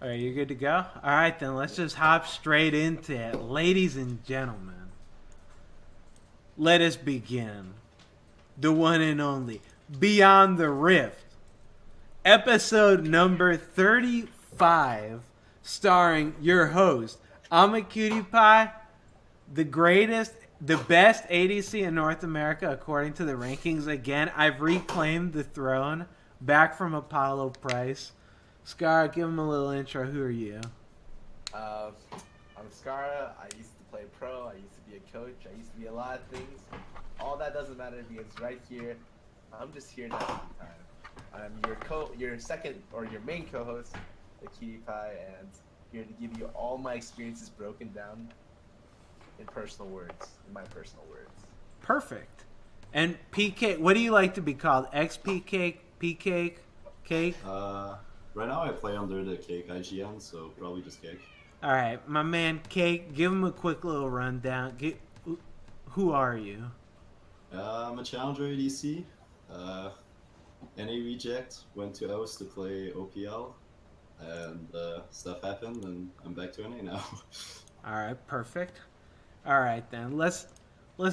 All right, you good to go? All right, then let's just hop straight into it. Ladies and gentlemen, let us begin. The one and only Beyond the Rift, episode number 35, starring your host, Imaqtpie, the greatest, the best ADC in North America according to the rankings. Again, I've reclaimed the throne back from Apollo Price. Scarra, give him a little intro. Who are you? I'm Scarra. I used to play pro. I used to be a coach. I used to be a lot of things. All that doesn't matter because right here, I'm just here to have a good time. I'm your second or your main co-host, Imaqtpie, and here to give you all my experiences broken down in my personal words. Perfect. And PK, what do you like to be called? xPecake, PCake, cake? Right now I play under the Cake IGN, so probably just Cake. All right, my man Cake, give him a quick little rundown. Who are you? I'm a Challenger ADC. NA reject, went to OS to play OPL, and stuff happened, and I'm back to NA now. All right, perfect. All right, then let's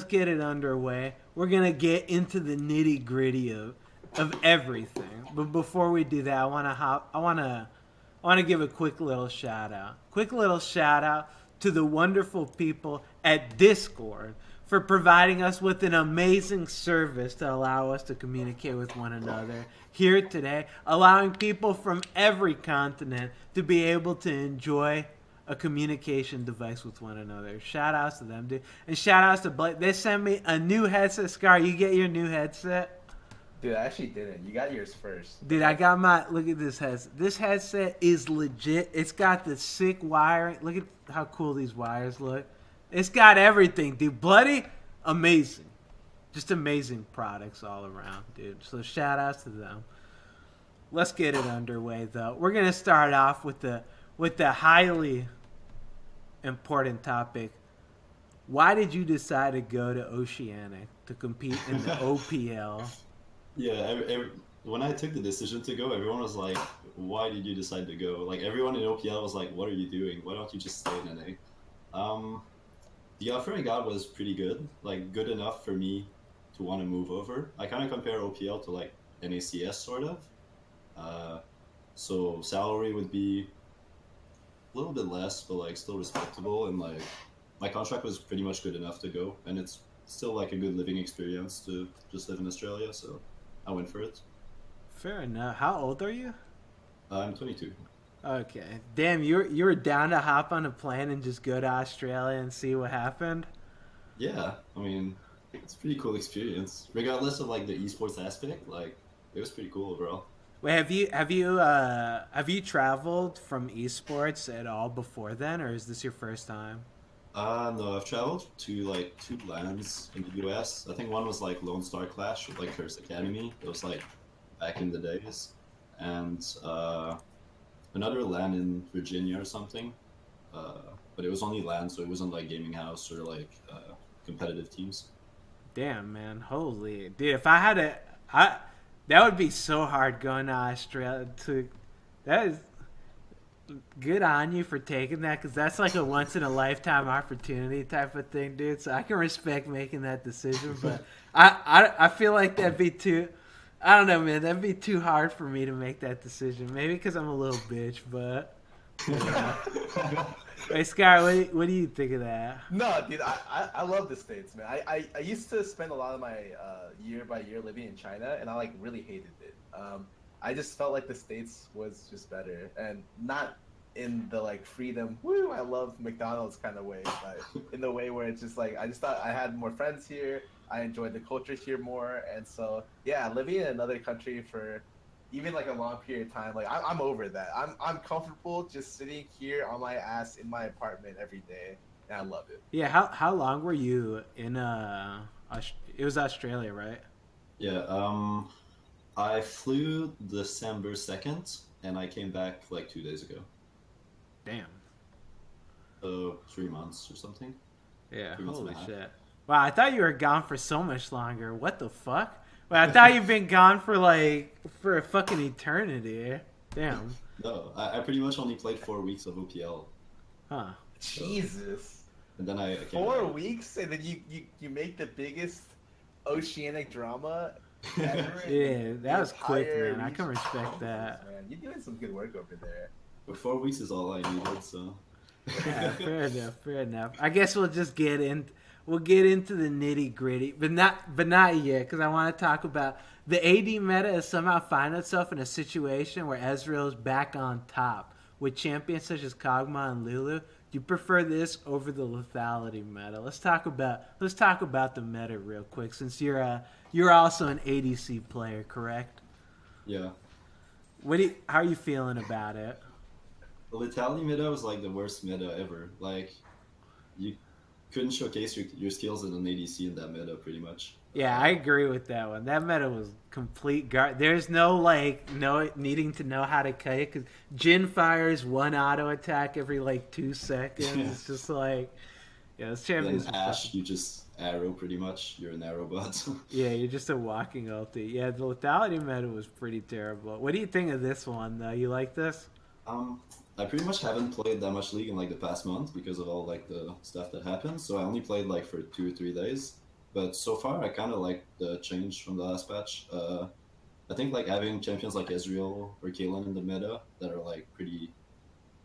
get it underway. We're gonna get into the nitty gritty of everything. But before we do that, I wanna give a quick little shout out. Quick little shout out to the wonderful people at Discord for providing us with an amazing service to allow us to communicate with one another here today, allowing people from every continent to be able to enjoy a communication device with one another. Shout outs to them, dude. And shout outs to Blake. They sent me a new headset. Scar, you get your new headset? Dude, I actually didn't. You got yours first. Dude, I got look at this headset. This headset is legit. It's got the sick wiring. Look at how cool these wires look. It's got everything, dude. Bloody amazing. Just amazing products all around, dude. So shout outs to them. Let's get it underway, though. We're going to start off with the highly important topic. Why did you decide to go to Oceanic to compete in the OPL? Yeah, when I took the decision to go, everyone was like, why did you decide to go? Like, everyone in OPL was like, what are you doing? Why don't you just stay in NA? The offer I got was pretty good, like, good enough for me to want to move over. I kind of compare OPL to, like, NACS, sort of. So salary would be a little bit less, but, like, still respectable, and, like, my contract was pretty much good enough to go, and it's still, like, a good living experience to just live in Australia, so I went for it. Fair enough. How old are you? I'm 22. Okay. Damn, you were down to hop on a plane and just go to Australia and see what happened? Yeah, I mean, it's a pretty cool experience. Regardless of, like, the esports aspect, like, it was pretty cool overall. Wait, have you traveled from esports at all before then, or is this your first time? No, I've traveled to, like, 2 lands in the US. I think one was, like, Lone Star Clash with, like, Curse Academy. It was, like, back in the days. And, another land in Virginia or something. But it was only land, so it wasn't, like, gaming house or, like, competitive teams. Damn, man. Holy. Dude, if I had that would be so hard going to Australia that is good on you for taking that, because that's like a once in a lifetime opportunity type of thing, dude. So I can respect making that decision, but I feel like that'd be too. I don't know, man. That'd be too hard for me to make that decision. Maybe because I'm a little bitch, but. Hey, Sky, what do you think of that? No, dude, I love the States, man. I used to spend a lot of my year by year living in China, and I, like, really hated it. I just felt like the States was just better, and not in the, like, freedom, woo, I love McDonald's kind of way, but in the way where it's just like, I just thought I had more friends here, I enjoyed the culture here more, and so, yeah, living in another country for even, like, a long period of time, like, I'm over that. I'm comfortable just sitting here on my ass in my apartment every day, and I love it. Yeah, how long were you in it was Australia, right? Yeah, I flew December 2nd, and I came back, like, 2 days ago. Damn. So, 3 months or something. Yeah, 3 months holy and a half. shit. Wow, I thought you were gone for so much longer. What the fuck? Wait, I thought you've been gone for a fucking eternity. Damn. No, I pretty much only played 4 weeks of OPL, Huh. Jesus. and then I came 4 weeks, and then you make the biggest oceanic drama ever. in Yeah, the that was quick, entire man. I can region. respect that. Man, you're doing some good work over there. But 4 weeks is all I needed, so. Yeah, fair enough. Fair enough. I guess we'll just get in. We'll get into the nitty gritty, but not yet, because I want to talk about the AD meta has somehow find itself in a situation where Ezreal is back on top with champions such as Kog'Maw and Lulu. Do you prefer this over the lethality meta? Let's talk about the meta real quick, since you're also an ADC player, correct? Yeah. How are you feeling about it? The Lethality meta was like the worst meta ever. Like, you couldn't showcase your skills in an ADC in that meta, pretty much. Yeah, I agree with that one. That meta was complete There's no needing to know how to cut it, because Jhin fires one auto attack every 2 seconds. It's just like, yeah, this champion. Then Ashe, you just arrow pretty much. You're an arrow bot. Yeah, you're just a walking ulti. Yeah, the lethality meta was pretty terrible. What do you think of this one though? You like this? I pretty much haven't played that much League in the past month because of all the stuff that happened. So I only played for 2 or 3 days. But so far, I kind of like the change from the last patch. I think having champions like Ezreal or Kaelan in the meta that are pretty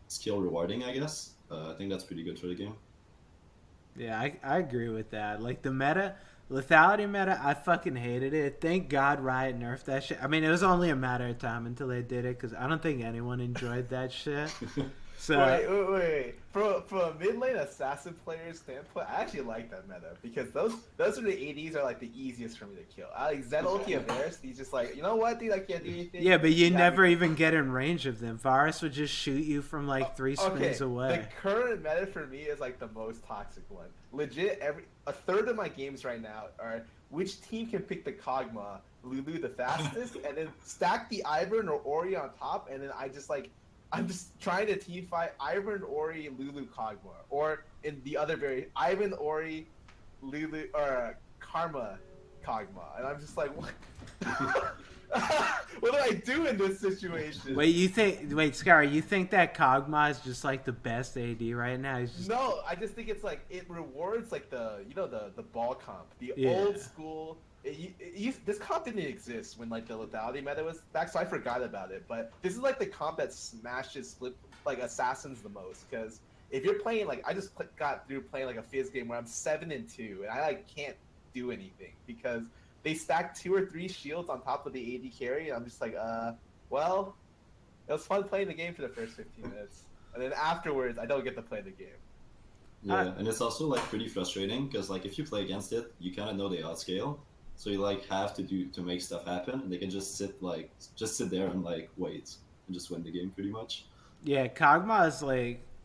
skill rewarding, I guess. I think that's pretty good for the game. Yeah, I agree with that. The lethality meta, I fucking hated it. Thank God Riot nerfed that shit. I mean, it was only a matter of time until they did it, because I don't think anyone enjoyed that shit. So Wait. From a mid lane assassin player's standpoint, I actually like that meta, because those are the ADs are the easiest for me to kill. Zed ulti of Varus, he's just you know what, dude, I can't do anything. Yeah, but you never even get in range of them. Varus would just shoot you from 3 spins away. The current meta for me is the most toxic one. Legit, a third of my games right now are which team can pick the Kog'Maw Lulu the fastest, and then stack the Ivern or Ori on top, and then I'm just trying to team fight Ivern, Ori, Lulu, Kog'Maw, or in the other variant, Ivern, Ori, Lulu, or Karma, Kog'Maw, and I'm just like, what? What do I do in this situation? Wait, Scarra, you think that Kog'Maw is just the best AD right now? No, I just think it's it rewards the ball comp, the Yeah. old school. This comp didn't exist when the lethality meta was back, so I forgot about it. But this is the comp that smashes split assassins the most, because if you're playing I just got through playing a Fizz game where I'm 7-2 and I can't do anything because they stack 2 or 3 shields on top of the AD carry, and I'm just well, it was fun playing the game for the first 15 minutes, and then afterwards I don't get to play the game. Yeah, and it's also pretty frustrating because if you play against it, you kind of know they outscale. So you have to make stuff happen, and they can just sit there and wait and just win the game pretty much. Yeah, Kog'Maw is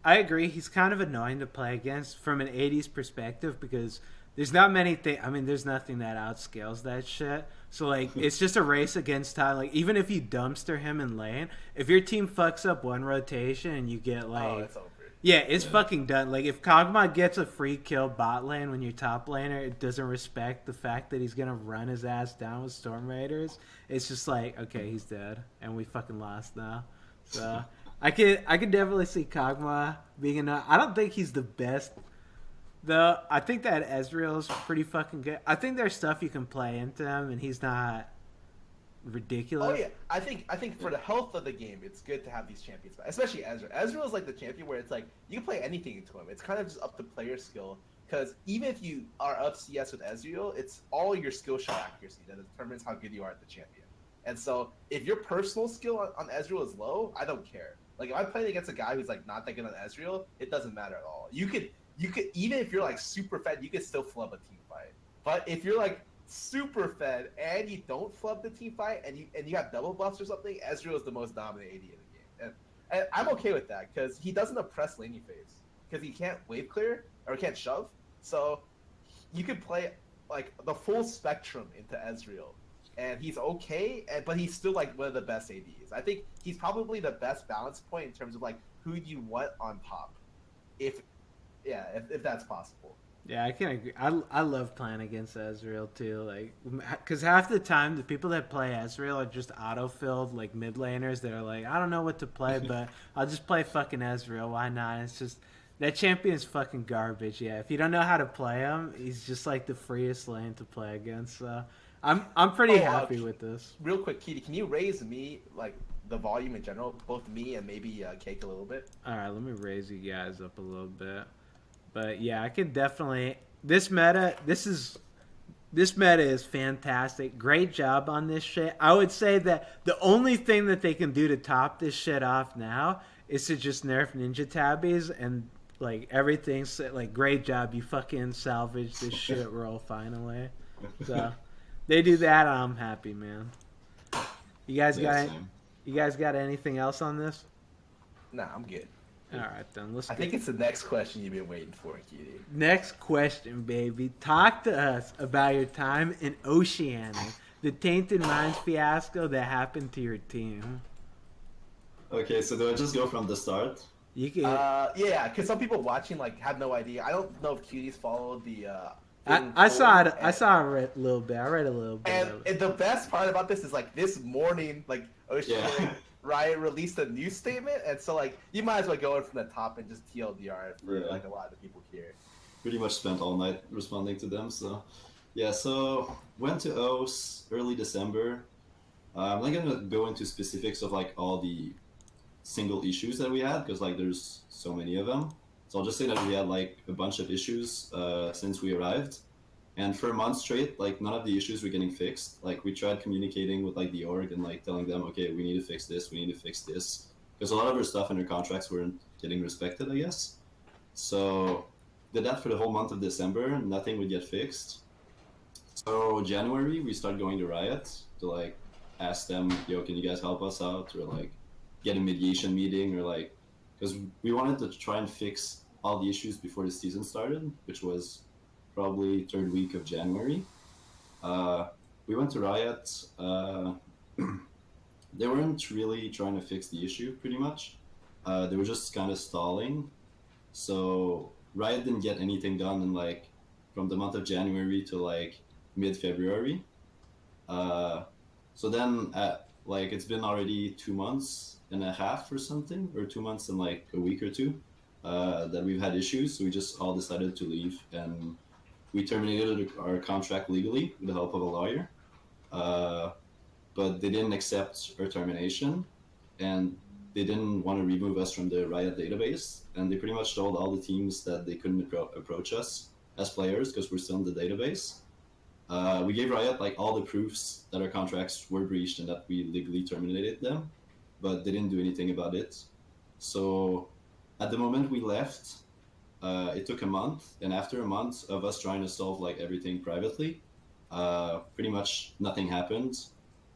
I agree. He's kind of annoying to play against from an 80s perspective, because there's not many things. I mean, there's nothing that outscales that shit. So it's just a race against time. Even if you dumpster him in lane, if your team fucks up one rotation and you get it's over. yeah, it's fucking done. If Kog'Maw gets a free kill bot lane when your top laner it doesn't respect the fact that he's gonna run his ass down with Storm Raiders, it's just okay, he's dead, and we fucking lost now. So I could definitely see Kog'Maw being enough. I don't think he's the best, though. I think that Ezreal's pretty fucking good. I think there's stuff you can play into him, and he's not ridiculous. Oh yeah, I think for the health of the game, it's good to have these champions, especially Ezreal. Ezreal is the champion where it's you can play anything into him. It's kind of just up to player skill, because even if you are up CS with Ezreal, it's all your skill shot accuracy that determines how good you are at the champion. And so if your personal skill on Ezreal is low, I don't care. If I'm playing against a guy who's not that good on Ezreal, it doesn't matter at all. You could even if you're super fed, you could still flub a team fight. But if you're super fed and you don't flub the team fight and you have double buffs or something, Ezreal is the most dominant AD in the game, and I'm okay with that because he doesn't oppress laning phase because he can't wave clear or can't shove, so you can play the full spectrum into Ezreal, and he's okay, but he's still one of the best ADs. I think he's probably the best balance point in terms of who you want on top, if that's possible. Yeah, I can agree. I love playing against Ezreal too. Like, because half the time the people that play Ezreal are just auto-filled like mid laners. They're like, I don't know what to play, but I'll just play fucking Ezreal. Why not? It's just that champion's fucking garbage. Yeah, if you don't know how to play him, he's just like the freest lane to play against. So I'm pretty happy with this. Real quick, Kitty, can you raise me like the volume in general, both me and maybe Cake a little bit? All right, let me raise you guys up a little bit. But yeah, I can definitely. This meta is fantastic. Great job on this shit. I would say that the only thing that they can do to top this shit off now is to just nerf ninja tabbies, and like everything's like great job. You fucking salvaged this shit roll finally. So they do that, I'm happy, man. You guys got anything else on this? Nah, I'm good. All right, then. I think it's the next question you've been waiting for, Kitty. Next question, baby. Talk to us about your time in Oceania, the Tainted Minds fiasco that happened to your team. Okay, so do I just go from the start? You can. Yeah, because some people watching like have no idea. I don't know if Cuties followed the. I saw it. I saw it a little bit. I read a little bit. And the best part about this is like this morning, like Oceania. Riot released a news statement, and so like you might as well go in from the top and just TLDR for like a lot of the people here. Pretty much spent all night responding to them. So yeah, so went to OS early December. I'm not gonna go into specifics of like all the single issues that we had because like there's so many of them. So I'll just say that we had like a bunch of issues since we arrived. And for a month straight, like none of the issues were getting fixed. Like we tried communicating with like the org and like telling them, okay, we need to fix this, we need to fix this, because a lot of our stuff in our contracts weren't getting respected, I guess. So did that for the whole month of December. Nothing would get fixed. So January we started going to Riot to like ask them, yo, can you guys help us out, or like get a mediation meeting, or like because we wanted to try and fix all the issues before the season started, which was probably third week of January. We went to Riot. They weren't really trying to fix the issue, pretty much. They were just kind of stalling. So Riot didn't get anything done in like from the month of January to like mid-February. So then like it's been already 2 months and a half or something, or 2 months and like a week or two that we've had issues. So we just all decided to leave, and we terminated our contract legally with the help of a lawyer, but they didn't accept our termination, and they didn't want to remove us from the Riot database, and they pretty much told all the teams that they couldn't approach us as players because we're still in the database. We gave Riot like all the proofs that our contracts were breached and that we legally terminated them, but they didn't do anything about it. So at the moment we left, it took a month, and after a month of us trying to solve like everything privately, pretty much nothing happened.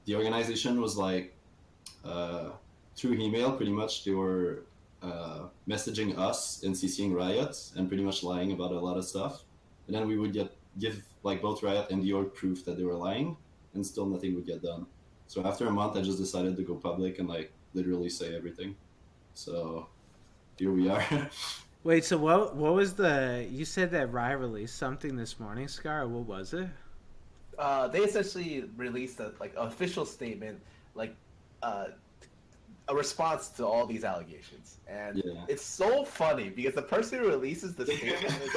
The organization was like through email, pretty much they were messaging us and CCing Riot and pretty much lying about a lot of stuff, and then we would give like both Riot and the org proof that they were lying, and still nothing would get done. So after a month I just decided to go public and like literally say everything. So here we are. Wait, so what was the... You said that Riot released something this morning, Scarra. What was it? They essentially released a like official statement, like a response to all these allegations, and it's so funny because the person who releases the statement is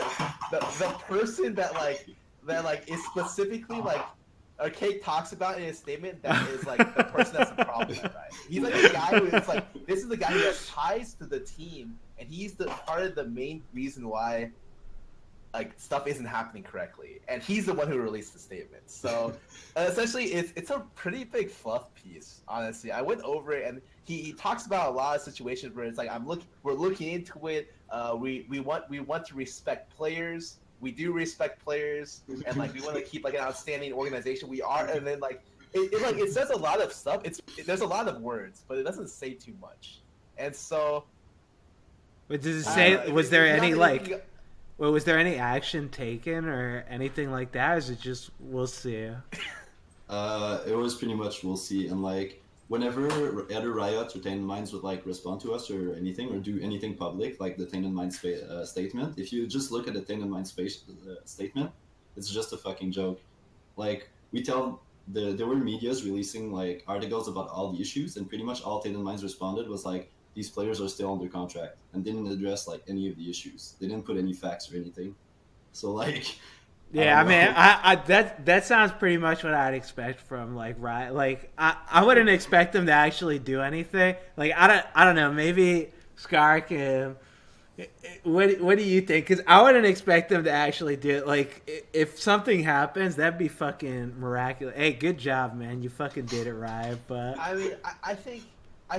the person that is specifically like Cake talks about in his statement that is like the person that's the problem, right? He's like the guy who is like, this is the guy who has ties to the team, and he's the part of the main reason why like stuff isn't happening correctly, and he's the one who released the statement. So essentially it's a pretty big fluff piece, honestly. I went over it, and he talks about a lot of situations where it's like we're looking into it, we want to respect players. We do respect players, and like we want to keep like an outstanding organization. We are, and then like it says a lot of stuff. There's a lot of words, but it doesn't say too much. And so, but does it say? Was there any like? Well, was there any action taken or anything like that? Or is it just we'll see? It was pretty much we'll see, and like whenever other Riot or Tainted Minds would like respond to us or anything or do anything public, like the Tainted Minds statement, if you just look at the Tainted Minds statement, it's just a fucking joke. Like we tell there were medias releasing like articles about all the issues, and pretty much all Tainted Minds responded was like these players are still under contract and didn't address like any of the issues. They didn't put any facts or anything. So like. Yeah, I mean, I that sounds pretty much what I'd expect from like Riot. Like, I wouldn't expect them to actually do anything. Like, I don't know. Maybe Scarra can. What do you think? Because I wouldn't expect them to actually do it. Like, if something happens, that'd be fucking miraculous. Hey, good job, man. You fucking did it, Riot. But I mean, I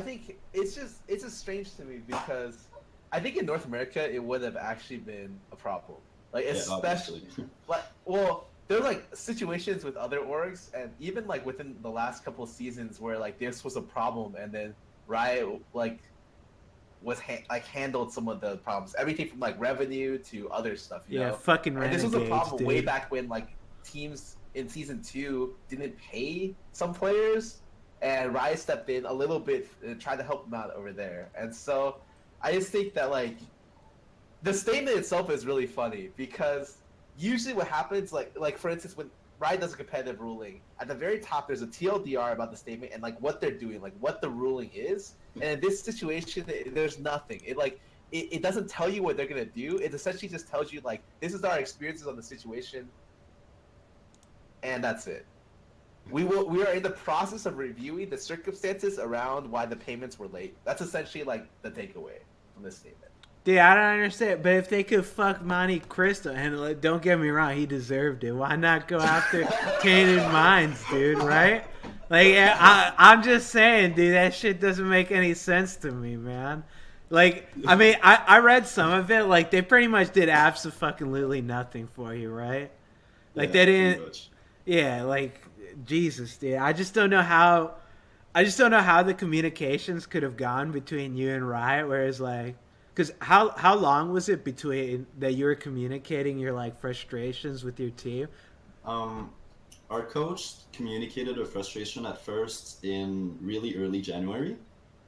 think it's just strange to me because I think in North America it would have actually been a problem. Like especially, like, well, there were like situations with other orgs, and even like within the last couple of seasons where like this was a problem, and then Riot like was handled some of the problems, everything from like revenue to other stuff. You know? Fucking. And this was a problem dude. way back when like teams in season 2 didn't pay some players, and Riot stepped in a little bit and tried to help them out over there. And so I just think that like. The statement itself is really funny because usually what happens, like for instance, when Riot does a competitive ruling, at the very top there's a TLDR about the statement and like what they're doing, like what the ruling is. And in this situation, there's nothing. It doesn't tell you what they're gonna do. It essentially just tells you like this is our experiences on the situation, and that's it. We are in the process of reviewing the circumstances around why the payments were late. That's essentially like the takeaway from this statement. Dude, I don't understand. But if they could fuck Monte Cristo, and like, don't get me wrong, he deserved it. Why not go after Tainted Minds, dude? Right? Like, I'm just saying, dude, that shit doesn't make any sense to me, man. Like, I mean, I read some of it. Like, they pretty much did absolutely nothing for you, right? Like, they didn't. Yeah, like, Jesus, dude. I just don't know how the communications could have gone between you and Riot, whereas like. Because how long was it between that you were communicating your like frustrations with your team? Our coach communicated our frustration at first in really early January,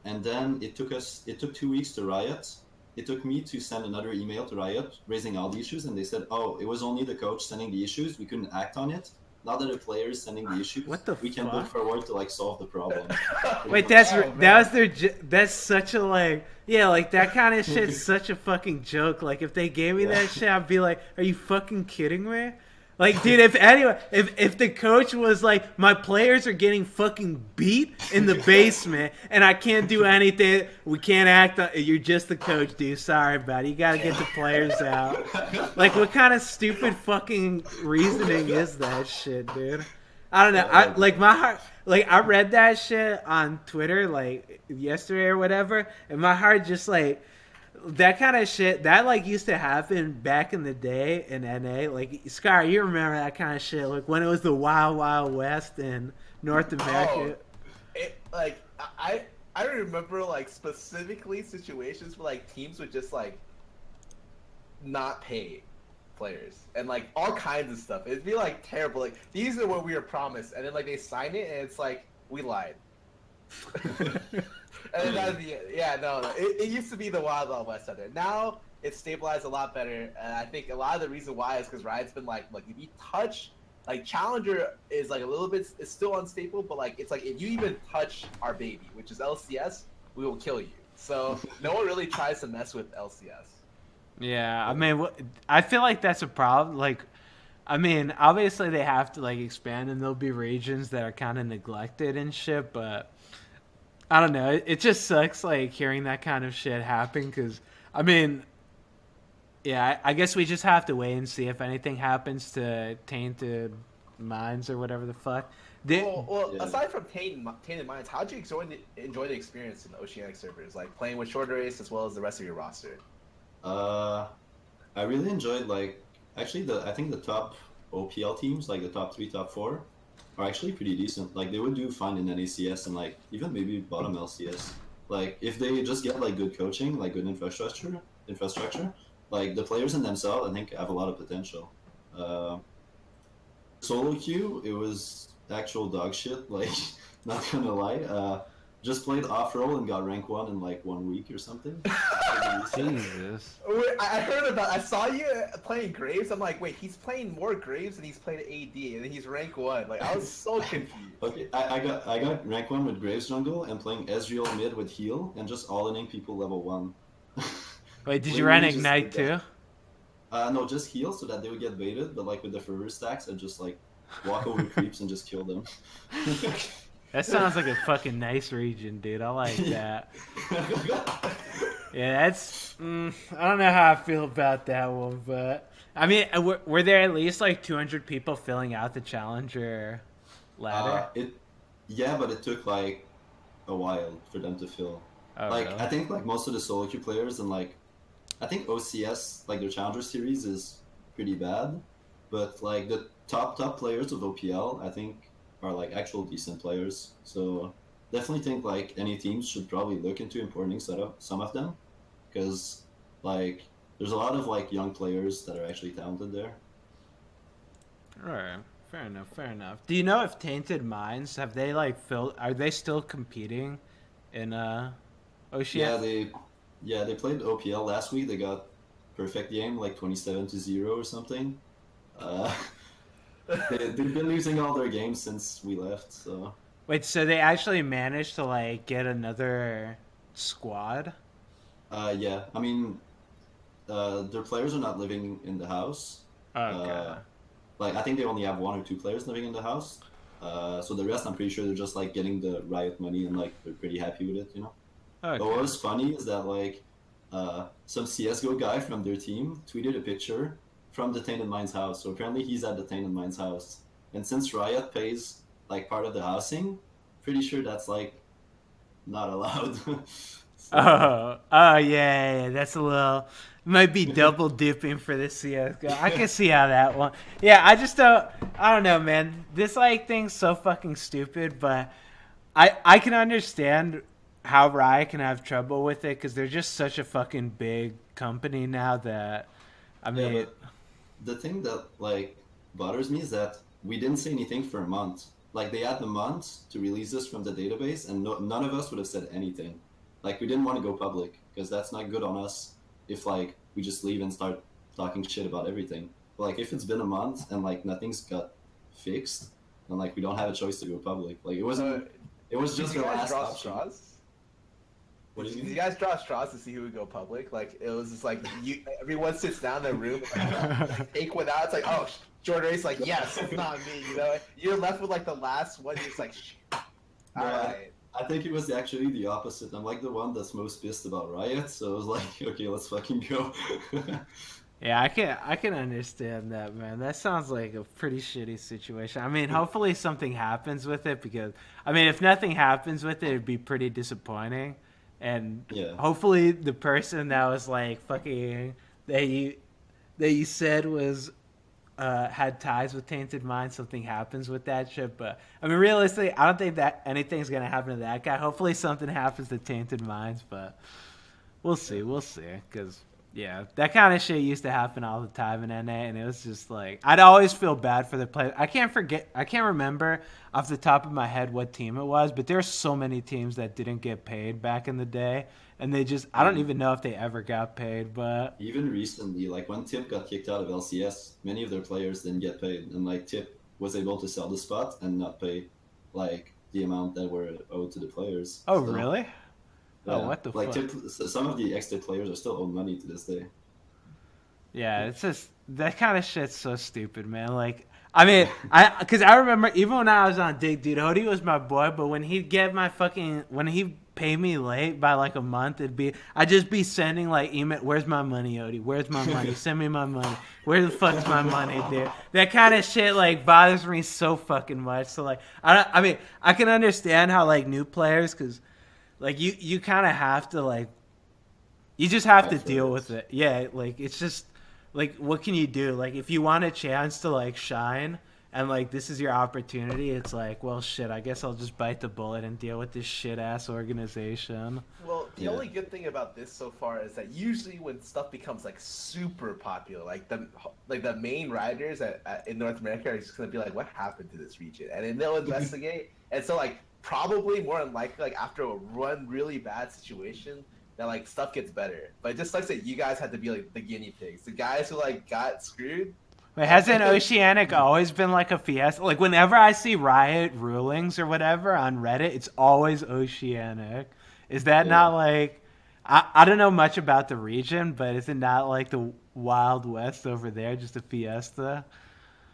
and then it took 2 weeks to Riot. It took me to send another email to Riot raising all the issues, and they said, "Oh, it was only the coach sending the issues. We couldn't act on it. Now that the players sending the issues, we can look forward to like solve the problem." Wait, that's such a like like that kind of shit's such a fucking joke. Like if they gave me that shit, I'd be like, "Are you fucking kidding me?" Like, dude, if the coach was like, "My players are getting fucking beat in the basement, and I can't do anything. We can't act on. You're just the coach, dude. Sorry, buddy. You gotta get the players out." Like, what kind of stupid fucking reasoning is that shit, dude? I don't know. My heart. Like, I read that shit on Twitter like yesterday or whatever, and my heart just like. That kind of shit that like used to happen back in the day in NA. Like Scar, you remember that kind of shit? Like when it was the Wild Wild West in North America. I remember like specifically situations where like teams would just like not pay players and like all kinds of stuff. It'd be like terrible. Like these are what we were promised, and then like they sign it, and it's like we lied. And then it used to be the Wild Wild West out there. Now it's stabilized a lot better, and I think a lot of the reason why is because Riot's been like if you touch like Challenger is like a little bit, it's still unstable, but like it's like if you even touch our baby, which is LCS, we will kill you. So no one really tries to mess with LCS. Yeah, I mean, I feel like that's a problem. Like, I mean, obviously they have to like expand, and there'll be regions that are kind of neglected and shit, but. I don't know. It just sucks, like, hearing that kind of shit happen, because, I mean, yeah, I guess we just have to wait and see if anything happens to Tainted Minds or whatever the fuck. Aside from Tainted Minds, how'd you enjoy the experience in the Oceanic servers, like, playing with Short Race as well as the rest of your roster? I really enjoyed, like, actually, I think the top OPL teams, like the top 3, top 4, are actually pretty decent. Like they would do fine in NACS and like even maybe bottom LCS. Like if they just get like good coaching, like good infrastructure, like the players in themselves, I think have a lot of potential. Solo queue, it was actual dog shit. Like not gonna lie. just played off-roll and got rank 1 in like 1 week or something. Jesus. Wait, I heard about. I saw you playing Graves. I'm like, wait, he's playing more Graves than he's played AD, and then he's rank 1. Like, I was so confused. Okay, I got rank 1 with Graves jungle and playing Ezreal mid with heal and just all-inning people level 1. Wait, did you run Literally just Ignite did too? that. No, just heal so that they would get baited, but like with the fervor stacks, I'd just like walk over creeps and just kill them. That sounds like a fucking nice region, dude. I like that. Yeah, that's. I don't know how I feel about that one, but I mean, were there at least like 200 people filling out the challenger ladder? Yeah, but it took like a while for them to fill. Oh, Like really? I think like most of the solo queue players and like I think OCS like their challenger series is pretty bad, but like the top players of OPL I think are like actual decent players. So definitely think like any teams should probably look into importing some of them because like there's a lot of like young players that are actually talented there. All right, fair enough, fair enough. Do you know if Tainted Minds have they like filled? Are they still competing in Oceania? Yeah, they played OPL last week. They got perfect game, like 27-0 or something. Uh, they've been losing all their games since we left. So Wait, so they actually managed to like get another squad? yeah, I mean, their players are not living in the house. Okay. Like I think they only have 1 or 2 players living in the house. So the rest, I'm pretty sure they're just like getting the Riot money and like they're pretty happy with it, you know. Okay. But what was funny is that like some CS:GO guy from their team tweeted a picture from the Tainted Minds house. So apparently he's at the Tainted Minds house, and since Riot pays like part of the housing, pretty sure that's like not allowed. So, Yeah, that's a little might be double dipping for this CS:GO. I can see how that one. Yeah, I don't know, man. This like thing's so fucking stupid, but I can understand how Riot can have trouble with it because they're just such a fucking big company now that I yeah, mean, but the thing that like bothers me is that we didn't say anything for a month. Like they had the month to release this from the database, and none of us would have said anything. Like we didn't want to go public because that's not good on us. If like we just leave and start talking shit about everything. But like if it's been a month and like nothing's got fixed, then like we don't have a choice to go public. Like it wasn't. It was Did just you the guys last draw option. straws? What do you Did mean? you guys draw straws to see who would go public? Like it was just like everyone sits down in their room, like, take one out. It's like, oh, Jordan Race, like yes, it's not me. You know, you're left with like the last one. You're just like, all Yeah, right. I think it was actually the opposite. I'm like the one that's most pissed about Riot, so I was like, okay, let's fucking go. yeah, I can understand that, man. That sounds like a pretty shitty situation. I mean, hopefully something happens with it because I mean, if nothing happens with it, it'd be pretty disappointing. And Yeah. hopefully the person that was like fucking that you said was had ties with Tainted Mind, something happens with that shit. But I mean, realistically, I don't think that anything's gonna happen to that guy. Hopefully something happens to Tainted Minds, but we'll see, we'll see. Because yeah, that kind of shit used to happen all the time in NA, and it was just like I'd always feel bad for the players. I can't remember off the top of my head what team it was, but there's so many teams that didn't get paid back in the day, and I don't even know if they ever got paid. But Even recently, like when Tip got kicked out of LCS, many of their players didn't get paid, and like Tip was able to sell the spot and not pay like the amount that were owed to the players. oh So, really? yeah, Oh, what the like fuck? some of the ex-Tip players are still owed money to this day. Yeah, it's just that kind of shit's so stupid, man. Like, I mean, because I remember even when I was on Dig, dude, Odie was my boy, but when when he paid me late by like a month, I'd just be sending like email, where's my money, Odie? Where's my money? Send me my money. Where the fuck's my money, dude? That kind of shit like bothers me so fucking much. So like, I mean, I can understand how like new players, because like you kind of have to like, you just have to Fight for deal it. with it. Yeah, like it's just like what can you do? Like if you want a chance to like shine and like this is your opportunity, it's like, well shit, I guess I'll just bite the bullet and deal with this shit ass organization. Well, the Yeah. only good thing about this so far is that usually when stuff becomes like super popular, like the main writers in North America are just gonna be like, "What happened to this region?" And then they'll investigate. And so like probably more unlikely, like after a really bad situation, that like stuff gets better. But it just sucks that you guys had to be like the guinea pigs, the guys who like got screwed. Wait, hasn't Oceanic always been like a Fiasco? Like whenever I see Riot rulings or whatever on Reddit, it's always Oceanic. Is that not like? I don't know much about the region, but is it not like the Wild West over there, just a fiesta?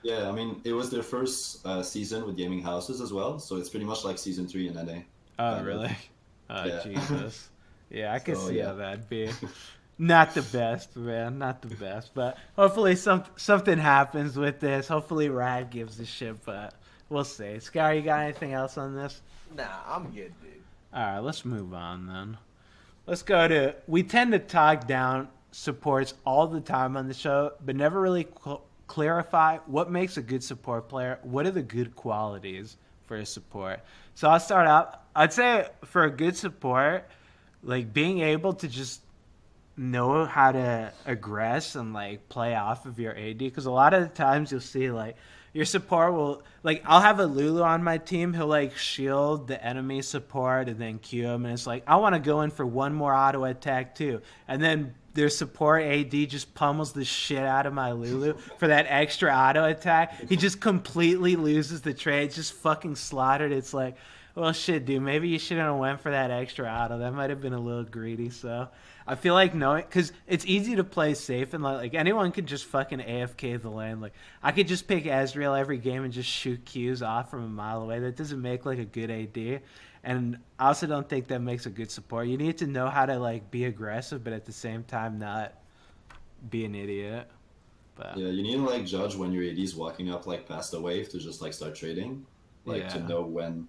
Yeah, I mean, it was their first season with gaming houses as well, so it's pretty much like season 3 in NA. Oh, really? Oh, Yeah. Jesus. Yeah, I can So, see yeah. how that'd be. Not the best, man. Not the best. But hopefully something happens with this. Hopefully Riot gives a shit, but we'll see. Scar, you got anything else on this? Nah, I'm good, dude. All right, let's move on then. Let's go to... We tend to talk down supports all the time on the show, but never really clarify what makes a good support player. What are the good qualities for a support? So I'll start out. I'd say for a good support, like being able to just know how to aggress and like play off of your AD, because a lot of the times you'll see like your support will, like, I'll have a Lulu on my team, he'll like shield the enemy support and then Q him, and it's like I want to go in for one more auto attack too, and then their support AD just pummels the shit out of my Lulu for that extra auto attack. He just completely loses the trade, just fucking slaughtered. It's like, well, shit, dude, maybe you shouldn't have went for that extra auto. That might have been a little greedy. So I feel like knowing, because it's easy to play safe, and like anyone could just fucking AFK the lane. Like I could just pick Ezreal every game and just shoot Qs off from a mile away. That doesn't make like a good AD. And I also don't think that makes a good support. You need to know how to like be aggressive, but at the same time not be an idiot. But Yeah, you need to like judge when your AD is walking up like past the wave to just like start trading, like to Yeah. know when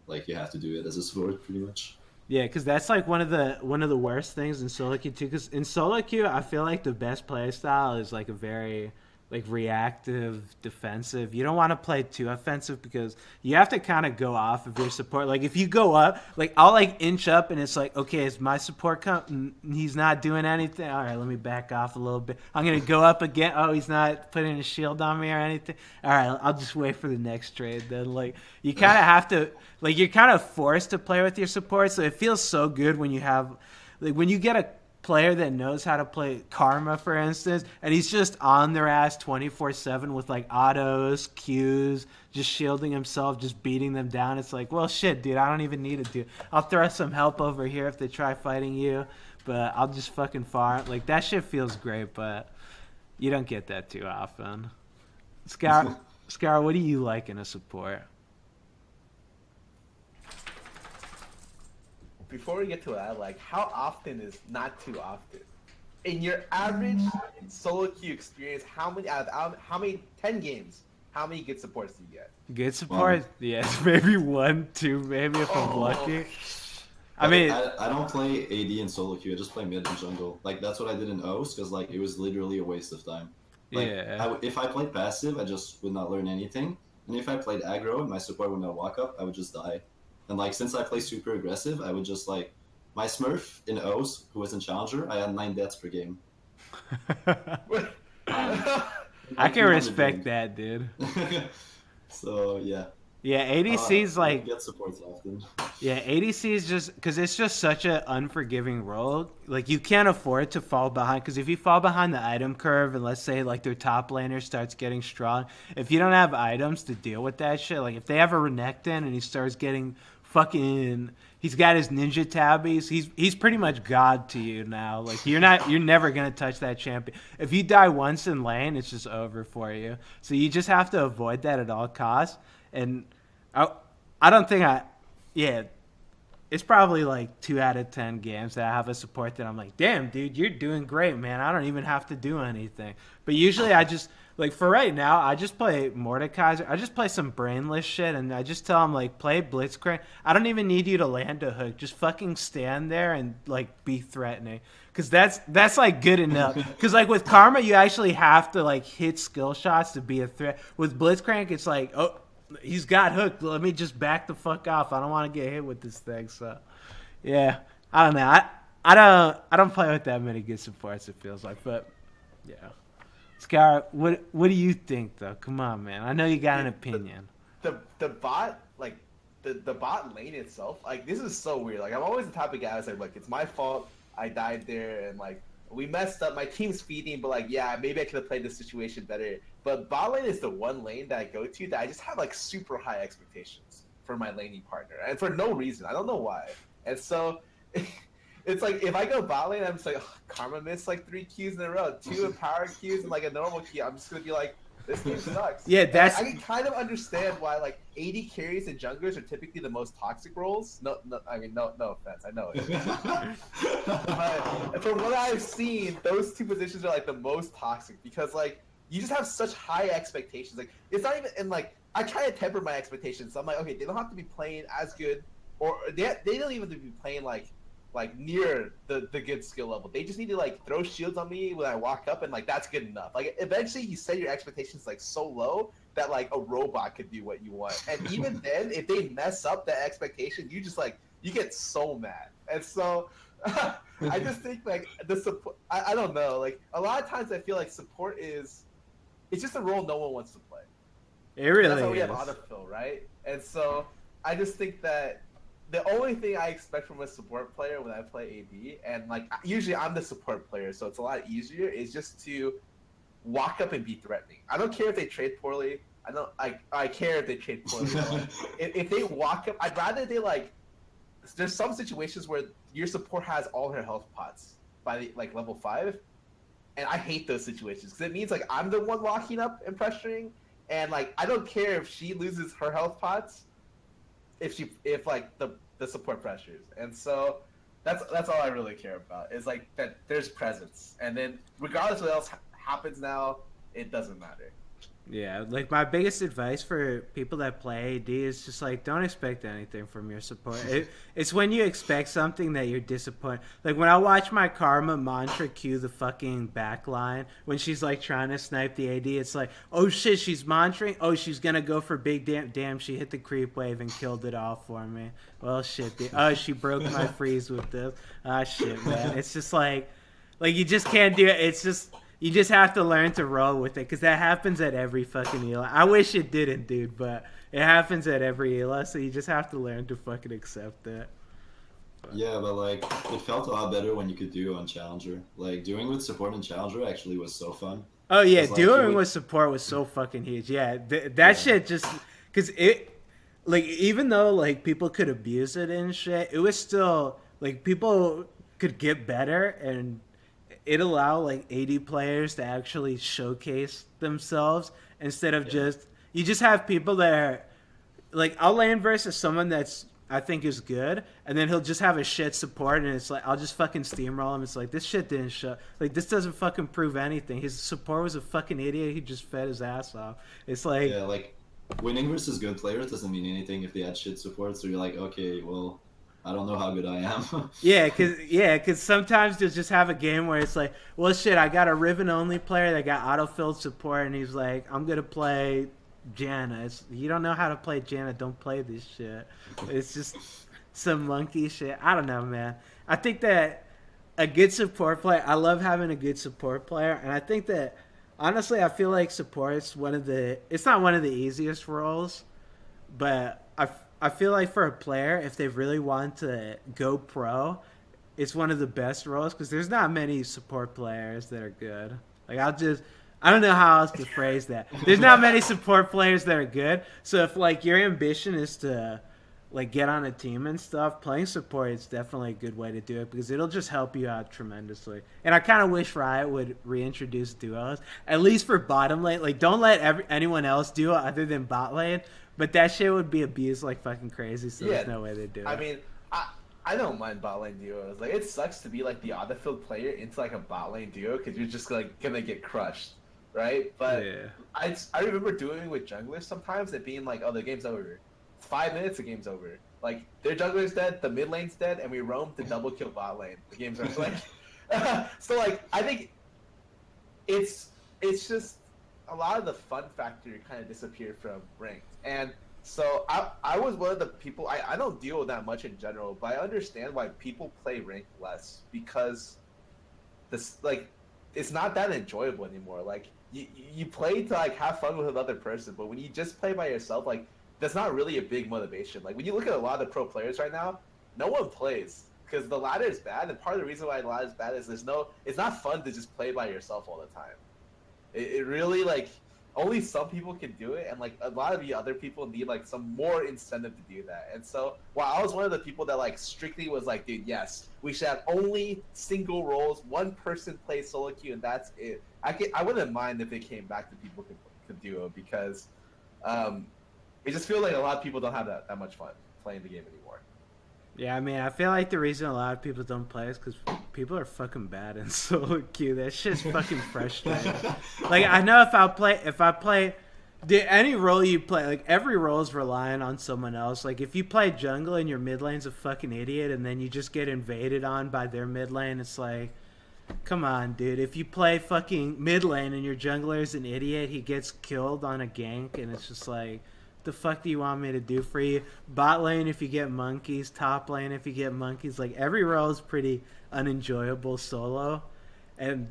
like you have to do it as a support, pretty much. yeah, because that's like one of the worst things in solo queue too. Because in solo queue, I feel like the best play style is like a very like reactive, defensive. You don't want to play too offensive because you have to kind of go off of your support. Like if you go up, like I'll like inch up and it's like, okay, is my support he's not doing anything. All right, let me back off a little bit. I'm gonna go up again. Oh, he's not putting a shield on me or anything. All right, I'll just wait for the next trade. Then like you kind of have to, like you're kind of forced to play with your support. So it feels so good when you have, like when you get a player that knows how to play Karma, for instance, and he's just on their ass 24/7 with like autos, Qs, just shielding himself, just beating them down. It's like, well, shit, dude, I don't even need it, dude. I'll throw some help over here if they try fighting you, but I'll just fucking farm. Like that shit feels great, but you don't get that too often. Scar, what do you like in a support? Before we get to that, like, how often is not too often? In your average solo queue experience, how many 10 games? How many good supports do you get? Good support? Yeah, maybe 1, 2, maybe if I'm lucky. I mean, I don't play AD in solo queue. I just play mid and jungle. Like that's what I did in OS because like it was literally a waste of time. Like, yeah. if I played passive, I just would not learn anything. And if I played aggro and my support would not walk up, I would just die. And like since I play super aggressive, I would just like my Smurf in O's, who was in Challenger, I had 9 deaths per game. I can respect that, dude. So yeah. Yeah, ADC's like get supports often. Yeah, ADC is just because it's just such an unforgiving role. Like you can't afford to fall behind, because if you fall behind the item curve and let's say like their top laner starts getting strong, if you don't have items to deal with that shit, like if they have a Renekton and he starts getting fucking, he's got his ninja tabbies, he's pretty much god to you now. Like you're never gonna touch that champion. If you die once in lane, it's just over for you. So you just have to avoid that at all costs. And I don't think it's probably like 2 out of 10 games that I have a support that I'm like, damn, dude, you're doing great, man. I don't even have to do anything. But usually I just, like for right now, I just play Mordekaiser. I just play some brainless shit, and I just tell him, like, play Blitzcrank. I don't even need you to land a hook. Just fucking stand there and, like, be threatening. Because that's like, good enough. Because, like, with Karma, you actually have to, like, hit skill shots to be a threat. With Blitzcrank, it's like, oh, he's got hooked. Let me just back the fuck off. I don't want to get hit with this thing. So, yeah, I don't know. I don't play with that many good supports, it feels like. But, yeah. Scar, what do you think, though? Come on, man. I know you got an opinion. The bot, like, the bot lane itself, like this is so weird. Like I'm always the type of guy that's like, look, it's my fault. I died there, and like we messed up. My team's feeding, but like, yeah, maybe I could have played this situation better. But bot lane is the one lane that I go to that I just have like super high expectations for my laning partner, and for no reason. I don't know why. And so it's like if I go bot lane, I'm just like, oh, Karma missed like 3 Qs in a row, 2 empowered Qs and like a normal Q. I'm just gonna be like, this game sucks. Yeah, that's. I can kind of understand why like AD carries and junglers are typically the most toxic roles. No, I mean no offense, I know it. But from what I've seen, those 2 positions are like the most toxic because like you just have such high expectations. Like it's not even, and like I try to temper my expectations. So I'm like, okay, they don't have to be playing as good, or they don't even have to be playing like near the good skill level. They just need to like throw shields on me when I walk up, and like that's good enough. Like eventually you set your expectations like so low that like a robot could do what you want. And even then, if they mess up that expectation, you just like you get so mad. And so I just think like the support, I don't know, like a lot of times I feel like support it's just a role no one wants to play. It really That's why we is. have autofill, right? And so I just think that the only thing I expect from a support player when I play AD, and like usually I'm the support player, so it's a lot easier, is just to walk up and be threatening. I don't care if they trade poorly. I care if they trade poorly. if they walk up, I'd rather they like. There's some situations where your support has all her health pots by like level 5, and I hate those situations because it means like I'm the one walking up and pressuring, and like I don't care if she loses her health pots. If like the support pressures, and so that's all I really care about is like that there's presence, and then regardless of what else happens now, it doesn't matter. Yeah, like my biggest advice for people that play AD is just like don't expect anything from your support. It's when you expect something that you're disappointed. Like when I watch my Karma mantra cue the fucking backline when she's like trying to snipe the AD, it's like, oh shit, she's mantraing. Oh, she's gonna go for big damn. She hit the creep wave and killed it all for me. Well, shit. Oh, she broke my freeze with this. Ah, shit, man. It's just like you just can't do it. It's just. You just have to learn to roll with it, because that happens at every fucking ELA. I wish it didn't, dude, but it happens at every ELA, so you just have to learn to fucking accept that. Yeah, but like, it felt a lot better when you could do on Challenger. Like, doing with support and Challenger actually was so fun. Oh, yeah, Like, doing with support was so fucking huge. Yeah, that shit just... Because it... Like, even though, like, people could abuse it and shit, it was still... Like, people could get better, and... It allowed like AD players to actually showcase themselves instead of just you just have people that are like I'll lane versus someone that's I think is good, and then he'll just have a shit support, and it's like I'll just fucking steamroll him. It's like this shit didn't show. Like this doesn't fucking prove anything. His support was a fucking idiot. He just fed his ass off. It's like like winning versus good players doesn't mean anything if they had shit support. So you're like, okay, well. I don't know how good I am. Cause sometimes you'll just have a game where it's like, well, shit, I got a Riven-only player that got auto-filled support, and he's like, I'm going to play Janna. You don't know how to play Janna, don't play this shit. It's just some monkey shit. I don't know, man. I think that a good support player, I love having a good support player, and I think that, honestly, I feel like support's it's not one of the easiest roles, but I feel like for a player, if they really want to go pro, it's one of the best roles because there's not many support players that are good. Like I don't know how else to phrase that. There's not many support players that are good. So if like your ambition is to like get on a team and stuff, playing support is definitely a good way to do it because it'll just help you out tremendously. And I kind of wish Riot would reintroduce duos, at least for bottom lane. Like don't let anyone else do it other than bot lane. But that shit would be abused like fucking crazy, so there's no way they do it. I mean, I don't mind bot lane duos. Like, it sucks to be like the autofield player into like a bot lane duo because you're just like gonna get crushed, right? But I remember doing with junglers sometimes it being like, oh, the game's over. 5 minutes, the game's over. Like their jungler's dead, the mid lane's dead, and we roam to double kill bot lane. The game's over. Like, so like I think it's just. A lot of the fun factor kind of disappeared from ranked, and so I was one of the people. I don't deal with that much in general, but I understand why people play ranked less because this like it's not that enjoyable anymore. Like you play to like have fun with another person, but when you just play by yourself, like that's not really a big motivation. Like when you look at a lot of the pro players right now, no one plays because the ladder is bad, and part of the reason why the ladder is bad is it's not fun to just play by yourself all the time. It really like only some people can do it, and like a lot of the other people need like some more incentive to do that. And so while I was one of the people that like strictly was like, dude, yes, we should have only single roles, one person plays solo queue, and that's it. I wouldn't mind if it came back to people could duo because it just feels like a lot of people don't have that much fun playing the game anymore. Yeah, I mean, I feel like the reason a lot of people don't play is because people are fucking bad in solo queue. That shit's fucking frustrating. Like, I know if I play, dude, any role you play, like, every role is relying on someone else. Like, if you play jungle and your mid lane's a fucking idiot and then you just get invaded on by their mid lane, it's like, come on, dude. If you play fucking mid lane and your jungler's an idiot, he gets killed on a gank, and it's just like, the fuck do you want me to do for you? Bot lane if you get monkeys, top lane if you get monkeys. Like, every role is pretty unenjoyable solo. And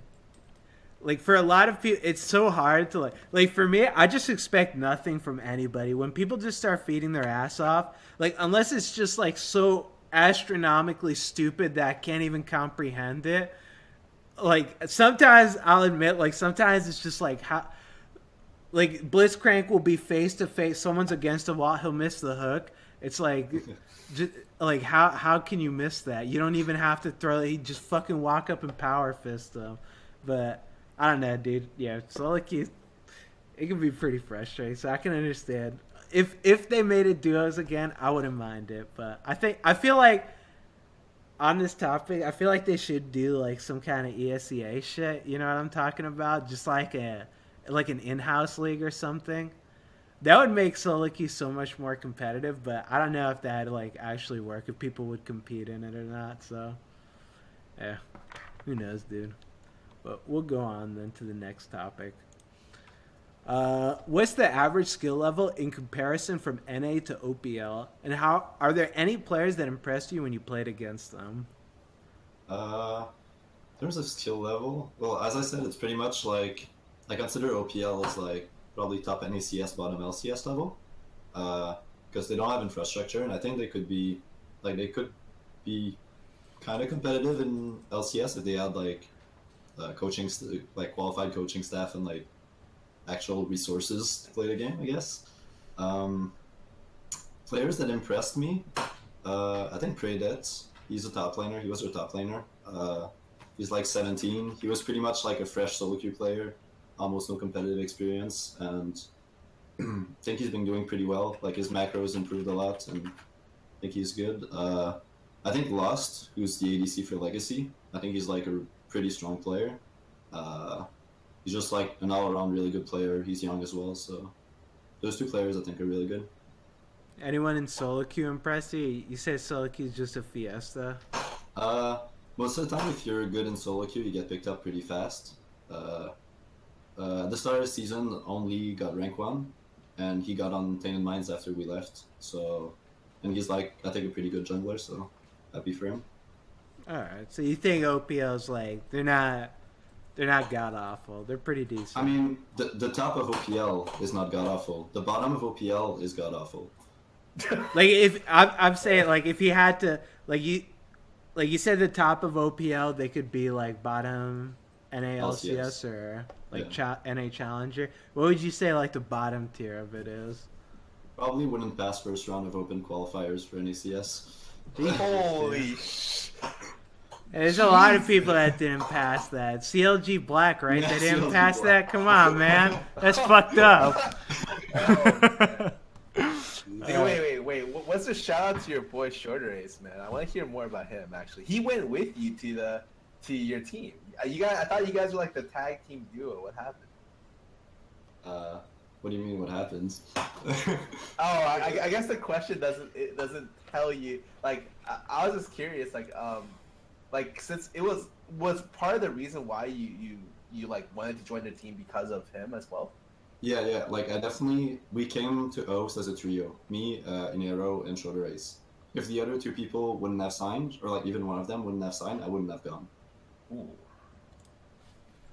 like for a lot of people it's so hard to like for me, I just expect nothing from anybody. When people just start feeding their ass off, like unless it's just like so astronomically stupid that I can't even comprehend it. Like sometimes I'll admit, like sometimes it's just like how like Blitzcrank will be face to face. Someone's against a wall. He'll miss the hook. It's like, just, like how can you miss that? You don't even have to throw. He just fucking walk up and power fist them. But I don't know, dude. Yeah, solo queue, it can be pretty frustrating. So I can understand if they made it duos again, I wouldn't mind it. But I feel like on this topic, I feel like they should do like some kind of ESEA shit. You know what I'm talking about? Just like an in-house league or something. That would make solo queue so much more competitive, but I don't know if that'd like actually work, if people would compete in it or not. So yeah, who knows, dude. But we'll go on then to the next topic. What's the average skill level in comparison from NA to OPL, and how are there any players that impressed you when you played against them? In terms of skill level, well, as I said, it's pretty much like I consider OPL as like probably top NACS, bottom LCS level, because they don't have infrastructure, and I think they could be kind of competitive in LCS if they had like like qualified coaching staff and like actual resources to play the game, I guess. Players that impressed me, I think Preydet. He's a top laner. He was a top laner. He's like 17. He was pretty much like a fresh solo queue player. Almost no competitive experience, and I think he's been doing pretty well. Like his macros improved a lot, and I think he's good. I think Lost, who's the ADC for Legacy, I think he's like a pretty strong player. He's just like an all-around really good player. He's young as well, so those two players I think are really good. Anyone in solo queue impress you? You say solo queue is just a fiesta. Most of the time, if you're good in solo queue, you get picked up pretty fast. At the start of the season, only got rank 1, and he got on Tainted Mines after we left. So, and he's like, I think, a pretty good jungler, so happy for him. Alright, so you think OPL's like, they're not god-awful. They're pretty decent. I mean, the top of OPL is not god-awful. The bottom of OPL is god-awful. Like, if, I'm saying, like, if he had to, like you said the top of OPL, they could be, like, bottom NALCS or like NA Challenger. What would you say like the bottom tier of it is? Probably wouldn't pass first round of open qualifiers for NACS. Holy There's a lot of people that didn't pass that. CLG Black, right? Yeah, they didn't CLG pass Black. that? Come on, man. That's fucked up. Hey, wait. What's a shout out to your boy Shorter Ace, man? I want to hear more about him. Actually, he went with you to your team. You guys, I thought you guys were like the tag team duo. What happened? What do you mean? What happens? I guess the question doesn't tell you. Like, I was just curious. Like since it was part of the reason why you like wanted to join the team because of him as well. Yeah. Like we came to Oaks as a trio. Me, Inero, and Shorter Ace. If the other two people wouldn't have signed, or like even one of them wouldn't have signed, I wouldn't have gone. Ooh.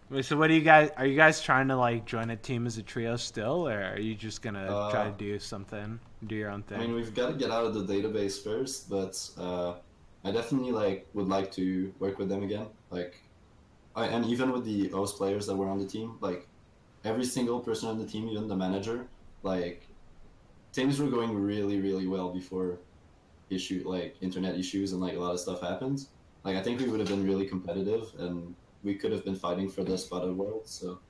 Wait, so what are you guys trying to like join a team as a trio still, or are you just gonna try to do something, do your own I mean, thing? we've got to get out of the database first, but I definitely like would like to work with them again. Like, and even with the OS players that were on the team, like every single person on the team, even the manager, like things were going really, really well before internet issues and like a lot of stuff happened. Like I think we would have been really competitive and we could have been fighting for the spot at World. So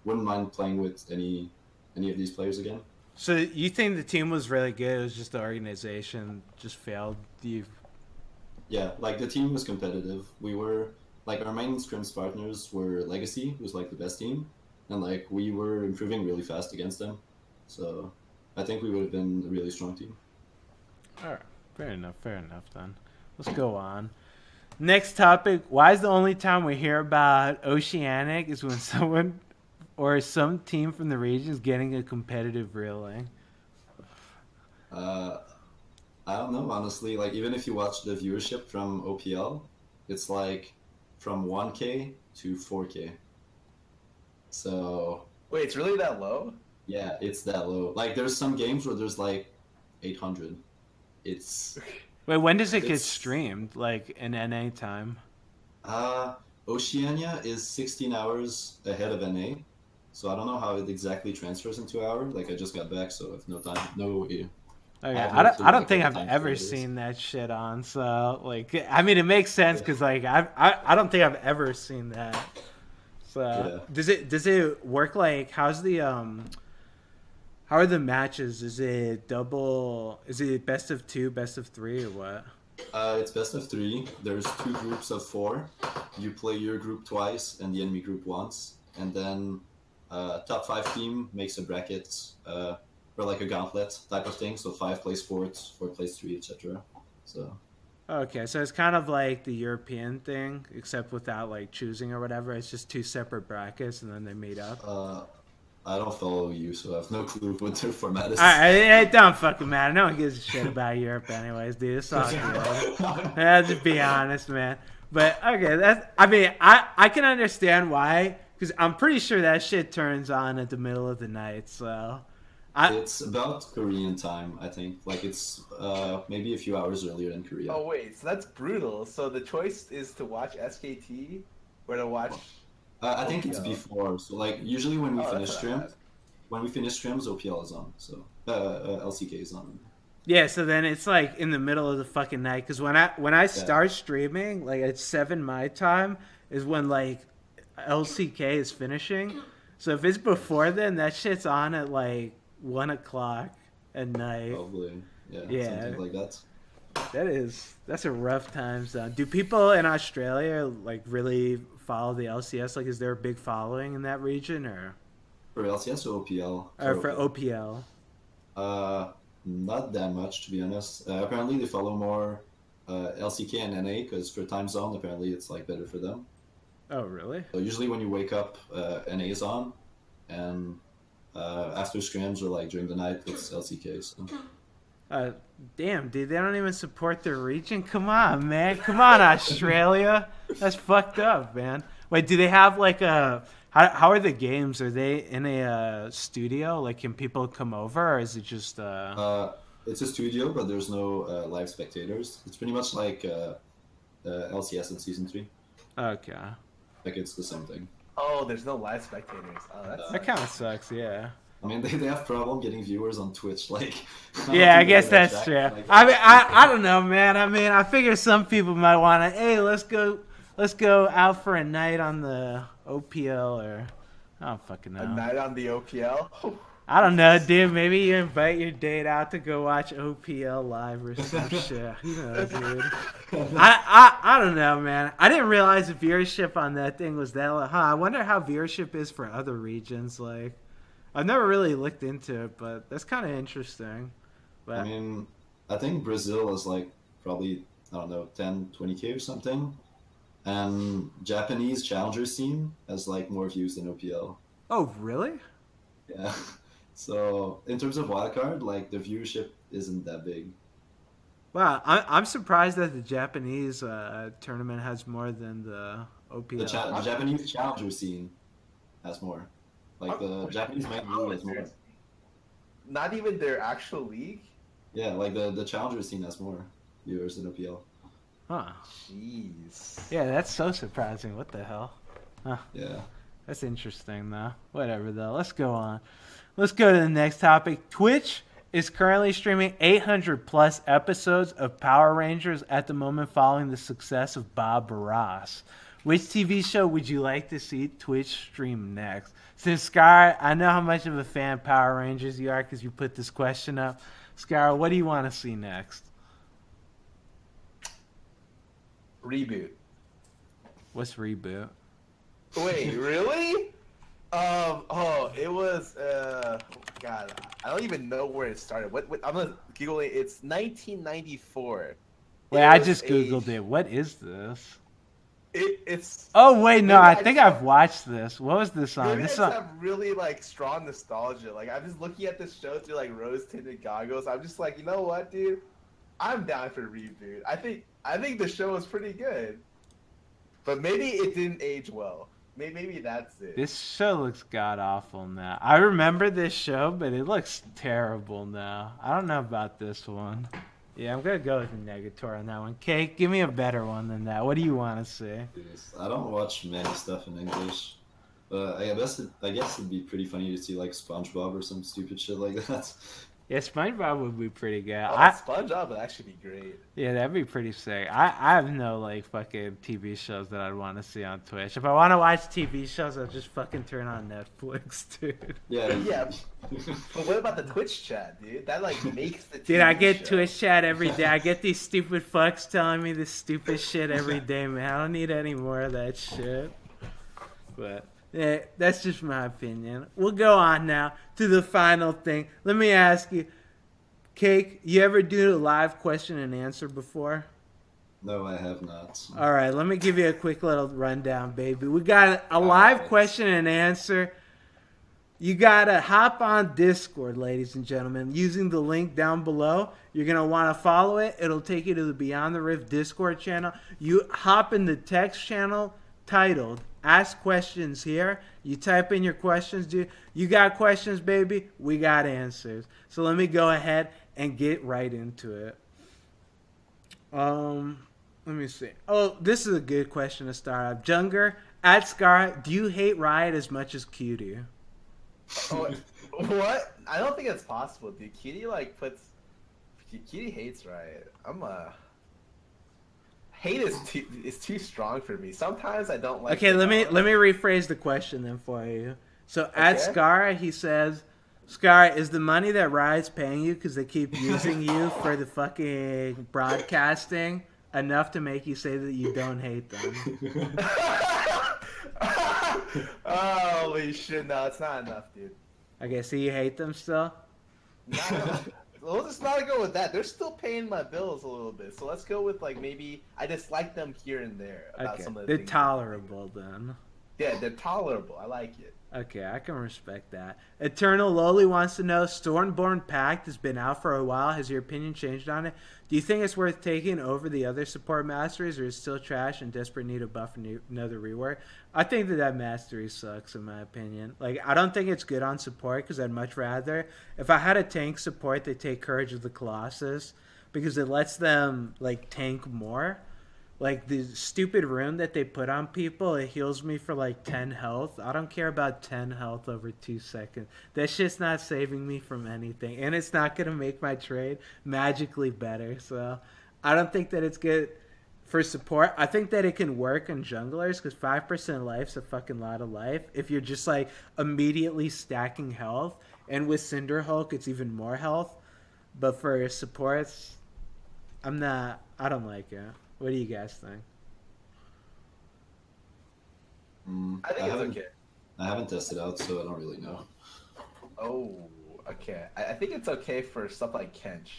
wouldn't mind playing with any of these players again. So you think the team was really good? It was just the organization just failed you. Yeah, like the team was competitive. We were like our main scrims partners were Legacy, who's like the best team, and like we were improving really fast against them. So I think we would have been a really strong team. All right, fair enough. Fair enough. Then let's go on. Next topic. Why is the only time we hear about Oceanic is when someone or some team from the region is getting a competitive reeling? Uh, I don't know, honestly. Like even if you watch the viewership from OPL, it's like from 1K to 4K. So Wait, it's really that low? yeah, it's that low. Like there's some games where there's like 800. It's Wait, when does it get it's streamed? Like in NA time? uh Oceania is 16 hours ahead of NA. So I don't know how it exactly transfers into hour. Like I just got back, so I have no time. No, I Okay, have no clue I don't like what think the I've time ever period is. seen that shit on. So like, I mean, it makes sense because like I don't think I've ever seen that. So Yeah. does it work like how's the how are the matches? Is it double? Is it best of two, best of three, or what? It's best of three. There's two groups of four. You play your group twice and the enemy group once, and then top five team makes a bracket or like a gauntlet type of thing. So five plays four plays three, etc. So Okay, so it's kind of like the European thing, except without like choosing or whatever. It's just two separate brackets, and then they meet up. uh, I don't follow you, so I have no clue what their format is. It don't fucking matter. No one gives a shit about Europe, anyways, dude. It's all good. Yeah, just be honest, man. But okay, that's. I mean, I can understand why, because I'm pretty sure that shit turns on at the middle of the night. So, I It's about Korean time, I think. Like it's maybe a few hours earlier than Korea. Oh wait, so that's brutal. So the choice is to watch SKT or to watch I think it's OPL. before. So like usually when we Oh, finish that's not bad. streams, OPL is on. So LCK is on. yeah. So then it's like in the middle of the fucking night, because when I Yeah. start streaming, like at 7 my time, is when like LCK is finishing. So if it's before then, that shit's on at like 1 o'clock at night. Probably. Yeah, Yeah. something like that. That's a rough time zone. Do people in Australia like really follow the LCS? Like, is there a big following in that region, For LCS or OPL? or for OPL? Not that much to be honest. Apparently they follow more LCK and NA because for time zone apparently it's like better for them. Oh, really? So usually when you wake up, NA is on, and after scrims or like during the night it's LCK. So. Damn, dude, they don't even support their region. Come on, man. Come on, Australia. That's fucked up, man. Wait, do they have like a? How are the games? Are they in a studio? Like, can people come over, or is it just? It's a studio, but there's no live spectators. It's pretty much like LCS in season 3. Okay, Like it's the same thing. Oh, there's no live spectators. Oh, that's that kind of sucks. Yeah. I mean, they have problem getting viewers on Twitch. Like, Yeah, I guess that's true. Like, I mean, I don't know, man. I mean, I figure some people might want to. Hey, let's go out for a night on the OPL, or I don't fucking a know. night on the OPL. I don't know, dude. Maybe you invite your date out to go watch OPL live or some shit. Who knows, dude? I don't know, man. I didn't realize the viewership on that thing was that low. Huh? I wonder how viewership is for other regions. Like, I've never really looked into it, but that's kind of interesting. But I mean, I think Brazil is like probably, I don't know, 10, 20K or something. And Japanese challenger scene has like more views than OPL. oh, really? Yeah. So in terms of wildcard, like the viewership isn't that big. Wow, I'm surprised that the Japanese tournament has more than the OPL. The Japanese challenger scene has more. Like the Japanese main league has more. Not even their actual league. Yeah, like the challenger scene has more viewers than OPL. Huh. Jeez. Yeah, that's so surprising. What the hell? Huh. Yeah. That's interesting, though. Whatever, though. Let's go on. Let's go to the next topic. Twitch is currently streaming 800 plus episodes of Power Rangers at the moment following the success of Bob Ross. Which TV show would you like to see Twitch stream next? Since Scar, I know how much of a fan of Power Rangers you are because you put this question up. Scar, what do you want to see next? Reboot. What's Reboot? Wait, really? It was God, I don't even know where it started. What I'm gonna Google it. It's 1994. Wait, I just Googled it. What is this? It's. Oh wait, no, maybe I think I've watched this. What was this on? Maybe I This just on... have really like strong nostalgia. Like I'm just looking at this show through like rose-tinted goggles. I'm just like, you know what, dude? I'm down for Reboot. I think the show was pretty good, but maybe it didn't age well. Maybe that's it. This show looks god awful now. I remember this show, but it looks terrible now. I don't know about this one. Yeah, I'm gonna go with the Negator on that one. Cake, give me a better one than that. What do you want to see? I don't watch many stuff in English, but I guess it'd be pretty funny to see like SpongeBob or some stupid shit like that. Yeah, SpongeBob would be pretty good. SpongeBob would actually be great. Yeah, that'd be pretty sick. I have no like fucking TV shows that I'd want to see on Twitch. If I want to watch TV shows, I'll just fucking turn on Netflix, dude. Yeah. But what about the Twitch chat, dude? That like makes the TV Dude, I get show. Twitch chat every day. I get these stupid fucks telling me this stupid shit every day, man. I don't need any more of that shit. But yeah, that's just my opinion. We'll go on now to the final thing. Let me ask you, Cake, you ever do a live question and answer before? No, I have not. All right, let me give you a quick little rundown, baby. We got a live question and answer. You got to hop on Discord, ladies and gentlemen, using the link down below. You're going to want to follow it. It'll take you to the Beyond the Rift Discord channel. You hop in the text channel titled Ask Questions here. You type in your questions, dude. You got questions, baby. We got answers. So let me go ahead and get right into it. Let me see. Oh, this is a good question to start off. Junger, at Scarra, do you hate Riot as much as Cutie? Oh, what? I don't think it's possible, dude. Cutie hates Riot. Hate is too strong for me. Sometimes I don't like. Okay, let me rephrase the question then for you. So at Scarra, he says, Scarra, is the money that Riot's paying you because they keep using you for the fucking broadcasting enough to make you say that you don't hate them? Holy shit! No, it's not enough, dude. Okay, so you hate them still? No. Let's not go with that. They're still paying my bills a little bit. So let's go with like maybe I dislike them here and there about some of the they're things. tolerable then. Yeah, they're tolerable. I like it. Okay, I can respect that. Eternal Lowly wants to know, Stormborn Pact has been out for a while. Has your opinion changed on it? Do you think it's worth taking over the other support masteries, or is it still trash and desperate need a buff and another rework? I think that mastery sucks, in my opinion. Like, I don't think it's good on support, because I'd much rather, if I had a tank support, they take Courage of the Colossus, because it lets them, like, tank more. Like, the stupid rune that they put on people, it heals me for, like, 10 health. I don't care about 10 health over 2 seconds. That shit's not saving me from anything. And it's not going to make my trade magically better. So, I don't think that it's good for support. I think that it can work on junglers, because 5% life's a fucking lot of life. If you're just, like, immediately stacking health. And with Cinderhulk, it's even more health. But for supports, I don't like it. What do you guys think? I think it's okay. I haven't tested out, so I don't really know. Oh, okay. I think it's okay for stuff like Kench.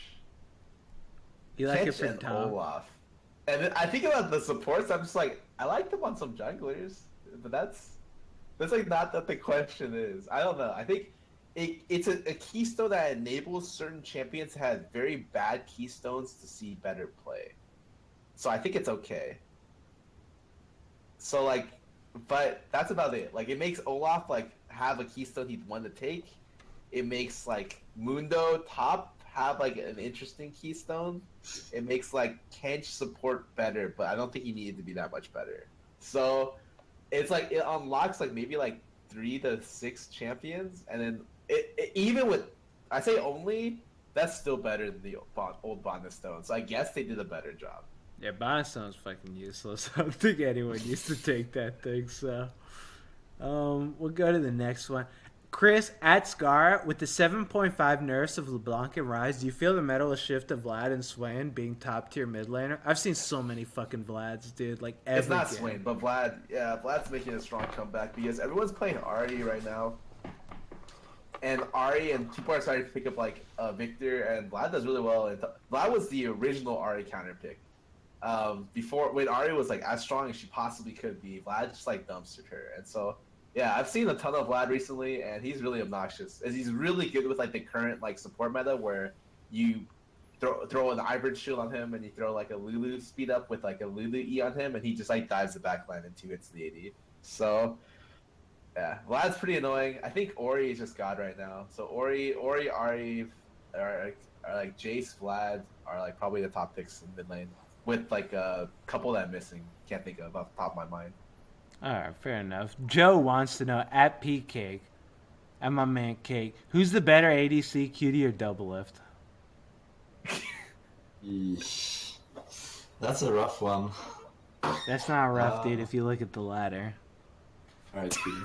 You like Kench it for and Tom? Olaf. And then I think about the supports. I'm just like, I like them on some junglers, but that's like not what the question is. I don't know. I think it's a keystone that enables certain champions to have very bad keystones to see better play. So I think it's okay. So like, but that's about it. Like it makes Olaf like have a keystone he'd want to take. It makes like Mundo top have like an interesting keystone. It makes like Kench support better, but I don't think he needed to be that much better. So it's like it unlocks like maybe like 3 to 6 champions, and then it even with I say only that's still better than the old Bonus Stone. So I guess they did a better job. Yeah, Bonus Stone's fucking useless. I don't think anyone used to take that thing, so we'll go to the next one. Chris at Scarra, with the 7.5 nerfs of LeBlanc and Rise, do you feel the meta will shift to Vlad and Swain being top tier mid laner? I've seen so many fucking Vlads, dude. Like every It's not game. Swain, but Vlad. Yeah, Vlad's making a strong comeback because everyone's playing Ahri right now, and Ahri and people are starting to pick up like Victor, and Vlad does really well. And Vlad was the original Ahri counter pick. Before when Ahri was like as strong as she possibly could be, Vlad just like dumpstered her, and so. Yeah, I've seen a ton of Vlad recently, and he's really obnoxious. He's really good with like the current like support meta, where you throw an Ivern shield on him, and you throw like a Lulu speed up with like a Lulu E on him, and he just like dives the backline and 2 hits the AD. So yeah, Vlad's pretty annoying. I think Ori is just God right now. So Ori, Ahri, are like Jace, Vlad are like probably the top picks in mid lane, with like a couple that I'm missing. Can't think of off the top of my mind. All right, fair enough. Joe wants to know at xPecake, and my man Cake, who's the better ADC, QD or double lift? Eesh. That's a rough one. That's not rough, dude. If you look at the ladder. All right, Speedy.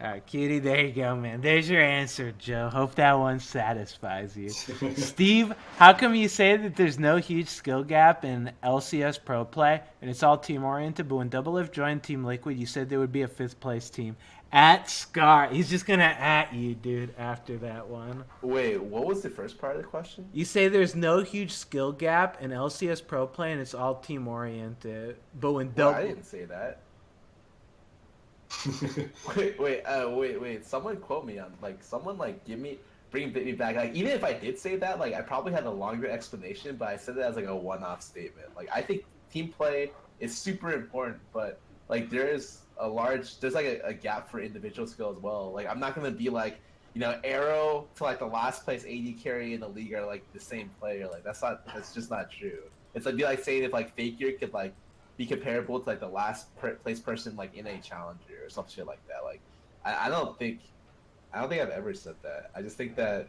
All right, cutie, there you go, man. There's your answer, Joe. Hope that one satisfies you. Steve, how come you say that there's no huge skill gap in LCS Pro Play and it's all team-oriented, but when Double Lift joined Team Liquid, you said there would be a 5th-place team? At Scar. He's just going to at you, dude, after that one. Wait, what was the first part of the question? You say there's no huge skill gap in LCS Pro Play and it's all team-oriented, but when Well, Double... I didn't say that. Wait. Someone quote me on like someone like bring me back. Like even if I did say that, like I probably had a longer explanation, but I said it as like a one-off statement. Like I think team play is super important, but like there's like a gap for individual skill as well. Like I'm not gonna be like, you know, Arrow to like the last place AD carry in the league are like the same player. Like that's just not true. It's like be like saying if like Faker could like be comparable to like the last place person like in a challenger or some shit like that. Like I don't think I've ever said that. I just think that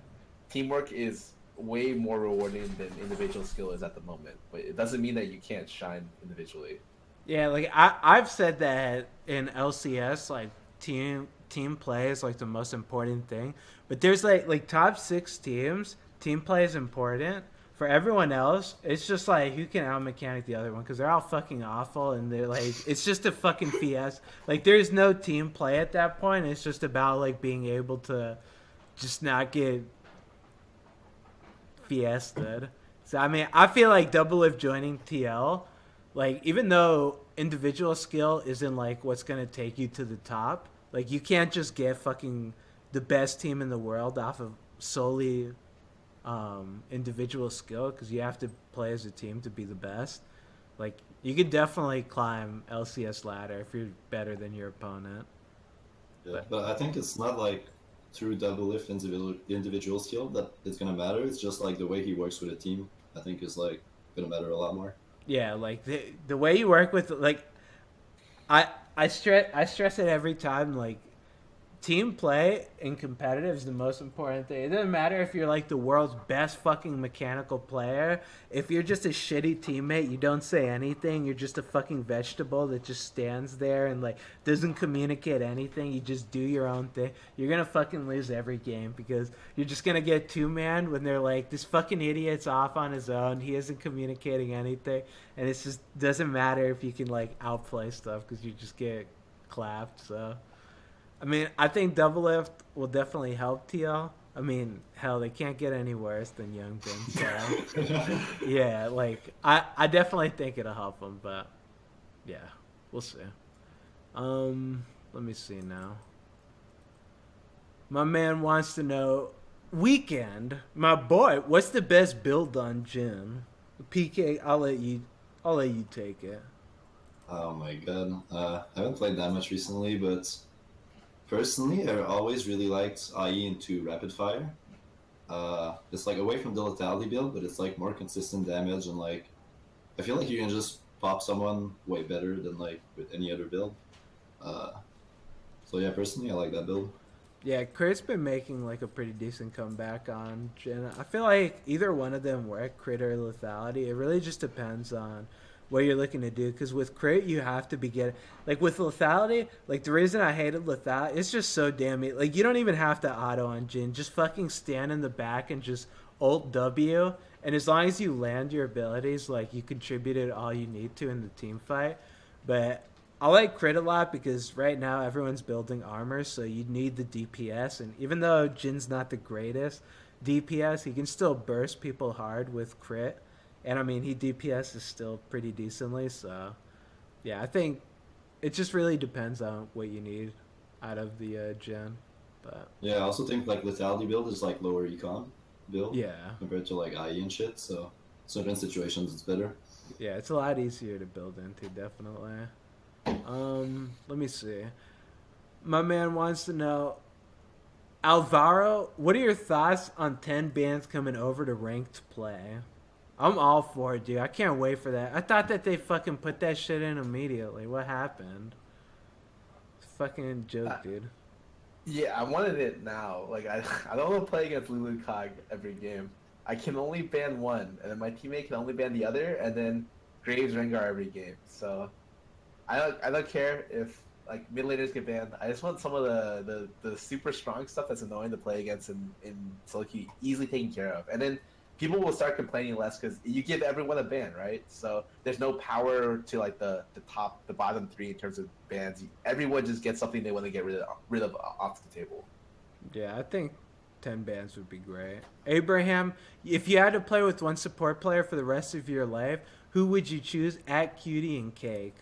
teamwork is way more rewarding than individual skill is at the moment, but it doesn't mean that you can't shine individually. Yeah, like I've said that in LCS, like team play is like the most important thing. But there's like top 6 teams, team play is important. For everyone else, it's just like who can out-mechanic the other one because they're all fucking awful and they're like it's just a fucking Fiasco. Like there's no team play at that point. It's just about like being able to just not get Fiastoed. So I mean, I feel like Double Lift joining TL, like even though individual skill isn't like what's gonna take you to the top, like you can't just get fucking the best team in the world off of solely individual skill because you have to play as a team to be the best. Like you could definitely climb LCS ladder if you're better than your opponent. Yeah, but I think it's not like through Double Lift individual skill that it's gonna matter. It's just like the way he works with a team. I think is like gonna matter a lot more. Yeah, like the way you work with like I stress it every time. Like team play in competitive is the most important thing. It doesn't matter if you're like the world's best fucking mechanical player. If you're just a shitty teammate, you don't say anything. You're just a fucking vegetable that just stands there and like doesn't communicate anything. You just do your own thing. You're gonna fucking lose every game because you're just gonna get 2-man when they're like, this fucking idiot's off on his own. He isn't communicating anything, and it just doesn't matter if you can like outplay stuff because you just get clapped. So. I mean, I think Double Lift will definitely help TL. I mean, hell, they can't get any worse than Young Bin. So, yeah, like, I definitely think it'll help them, but, yeah, we'll see. Let me see now. My man wants to know, Weekend, my boy, what's the best build on Jhin? PK, I'll let you take it. Oh my god. I haven't played that much recently, but personally, I always really liked IE into Rapid Fire. It's like away from the lethality build, but it's like more consistent damage and like I feel like you can just pop someone way better than like with any other build. Uh, so yeah, personally, I like that build. Yeah, Crit's been making like a pretty decent comeback on Jin. I feel like either one of them work, Crit or Lethality. It really just depends on what you're looking to do. Because with Crit, you have to be getting like with Lethality. Like the reason I hated Lethality, it's just so damn e- like you don't even have to auto on Jin. Just fucking stand in the back and just Alt W. And as long as you land your abilities, like you contributed all you need to in the team fight. But I like Crit a lot because right now everyone's building armor, so you need the DPS. And even though Jin's not the greatest DPS, he can still burst people hard with Crit. And I mean, he DPS is still pretty decently. So yeah, I think it just really depends on what you need out of the Jin. But Yeah, I also think like lethality build is like lower econ build yeah, compared to like IE and shit. So certain situations it's better. yeah, it's a lot easier to build into, definitely. Let me see. My man wants to know, Alvaro, what are your thoughts on 10 bands coming over to ranked play? I'm all for it, dude. I can't wait for that. I thought that they fucking put that shit in immediately. What happened? It's a fucking joke, dude. Yeah, I wanted it now. Like I don't want to play against Lulu Cog every game. I can only ban one, and then my teammate can only ban the other, and then Graves Rengar every game. So I don't care if like mid laners get banned. I just want some of the super strong stuff that's annoying to play against in solo queue easily taken care of, and then people will start complaining less because you give everyone a ban, right? So there's no power to like the bottom three in terms of bans. Everyone just gets something they want to get rid of off the table. Yeah, I think 10 bands would be great. Abraham, if you had to play with one support player for the rest of your life, who would you choose at Cutie and Cake?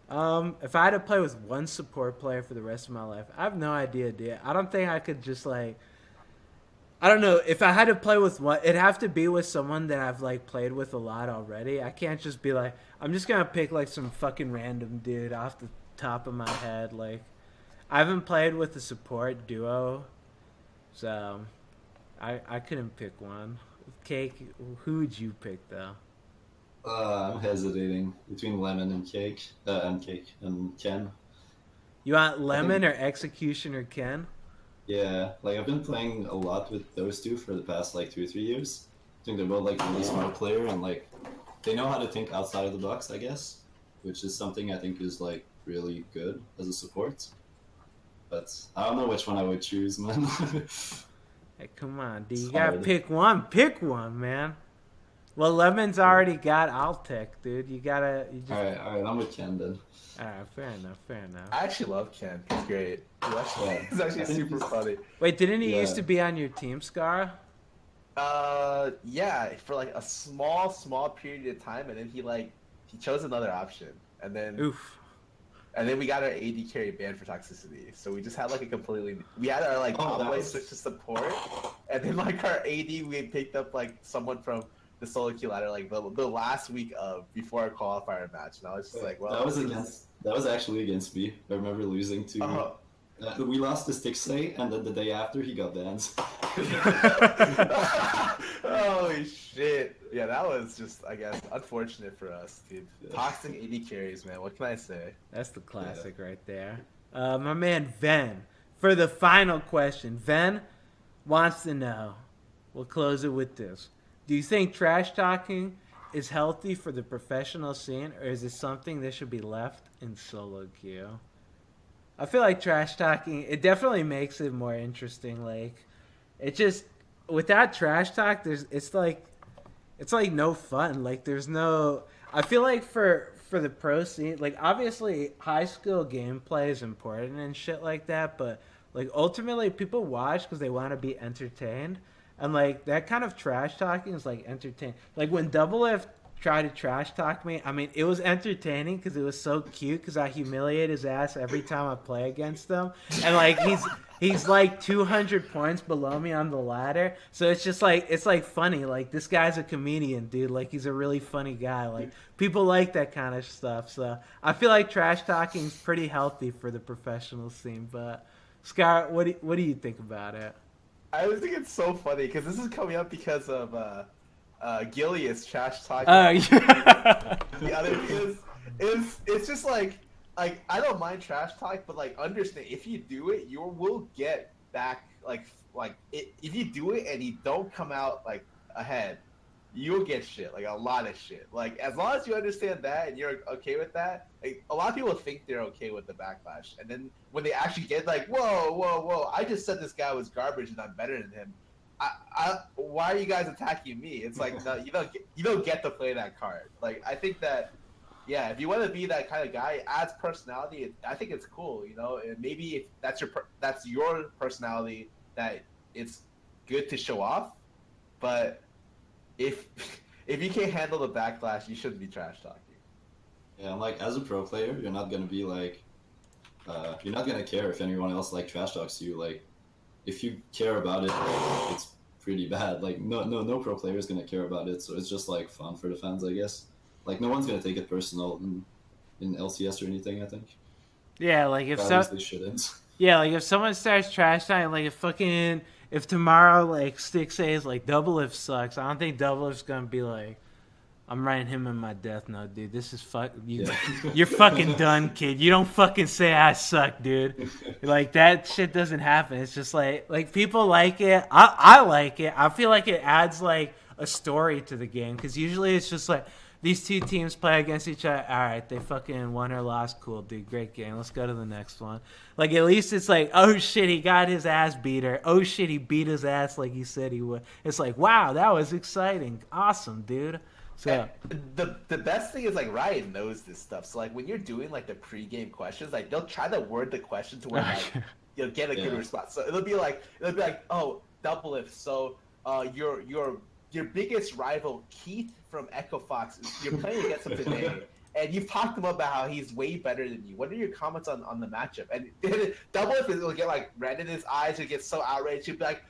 If I had to play with one support player for the rest of my life, I have no idea, dude. I don't think I could just like. I don't know. If I had to play with one, it'd have to be with someone that I've like played with a lot already. I can't just be like, I'm just gonna pick like some fucking random dude off the top of my head. Like, I haven't played with a support duo, so I couldn't pick one. Cake, who would you pick though? I'm hesitating between Lemon and Cake and Ken. You want I Lemon think or Execution or Ken? yeah, like I've been playing a lot with those two for the past like 2 or 3 years. I think they're both like really smart player and like they know how to think outside of the box, I guess, which is something I think is like really good as a support. But I don't know which one I would choose, man. Hey, come on, dude. It's You gotta hard. pick one. Pick one, man. Well, Lemon's already got Altec, dude. You gotta. You just. All right, I'm with Ken then. Alright, fair enough. Fair enough. I actually love Ken. He's great. Yeah, He's actually I think super funny. Wait, didn't he used yeah. to be on your team, Scarra? Yeah, for like a small period of time, and then he chose another option, and then Oof. we got our AD carry banned for toxicity. So we just had like a completely we had our like Oh, top that lane was switch to support, and then like our AD we had picked up like someone from the solo queue ladder like the last week of before our qualifier match, and I was just like, well, that was actually against me. I remember losing to. Oh. We lost to Stixley, and then the day after he got banned. Holy shit! Yeah, that was just, I guess, unfortunate for us, dude. Yeah. Toxic AD carries, man. What can I say? That's the classic right there. My man Ven. For the final question, Ven wants to know. We'll close it with this. Do you think trash talking is healthy for the professional scene, or is it something that should be left in solo queue? I feel like trash talking, it definitely makes it more interesting. Like, it just, without trash talk, it's like no fun. Like, there's no, I feel like for the pro scene, like, obviously high skill gameplay is important and shit like that, but like ultimately people watch because they want to be entertained, and like that kind of trash talking is like entertain. Like when Double F try to trash talk me. I mean, it was entertaining because it was so cute because I humiliate his ass every time I play against him. And, like, he's like 200 points below me on the ladder. So it's just like, it's like funny. Like, this guy's a comedian, dude. Like, he's a really funny guy. Like, people like that kind of stuff. So I feel like trash talking is pretty healthy for the professional scene. But, Scar, what do you think about it? I always think it's so funny because this is coming up because of Gilius trash talking. Oh, yeah. The other thing is it's just like I don't mind trash talk, but like understand if you do it, you will get back if you do it and you don't come out like ahead, you'll get shit, like a lot of shit. Like as long as you understand that and you're okay with that, like a lot of people think they're okay with the backlash, and then when they actually get like, whoa, I just said this guy was garbage and I'm better than him. Why are you guys attacking me? It's like no, you don't get to play that card. Like I think that, yeah, if you want to be that kind of guy, it adds personality. I think it's cool, you know. And maybe if that's your personality, that it's good to show off. But if you can't handle the backlash, you shouldn't be trash talking. Yeah, and like as a pro player, you're not gonna be like, you're not gonna care if anyone else like trash talks you. Like, if you care about it, it's pretty bad. Like no pro player is gonna care about it, so it's just like fun for the fans, I guess. Like no one's gonna take it personal in LCS or anything, I think. Yeah, like if They shouldn't. Yeah, like if someone starts trash talking, like if tomorrow like Stick says like Double Lift sucks, I don't think Double Lift's gonna be like, I'm writing him in my death note, dude. This is you're fucking done, kid. You don't fucking say I suck, dude. Like that shit doesn't happen. It's just like people like it. I like it. I feel like it adds like a story to the game because usually it's just like these two teams play against each other. All right, they fucking won or lost. Cool, dude. Great game. Let's go to the next one. Like, at least it's like, oh, shit, he got his ass beat her. Oh, shit, he beat his ass like he said he would. It's like, wow, that was exciting. Awesome, dude. So the best thing is, like, Ryan knows this stuff. So, like, when you're doing, like, the pregame questions, like, they'll try to word the question to where, like, you'll get a good response. So it'll be like, oh, Double Lift. So, your biggest rival, Keith from Echo Fox, you're playing against him today, and you've talked to him about how he's way better than you. What are your comments on the matchup? And Double Lift will get like red in his eyes, he'll get so outraged, he'll be like,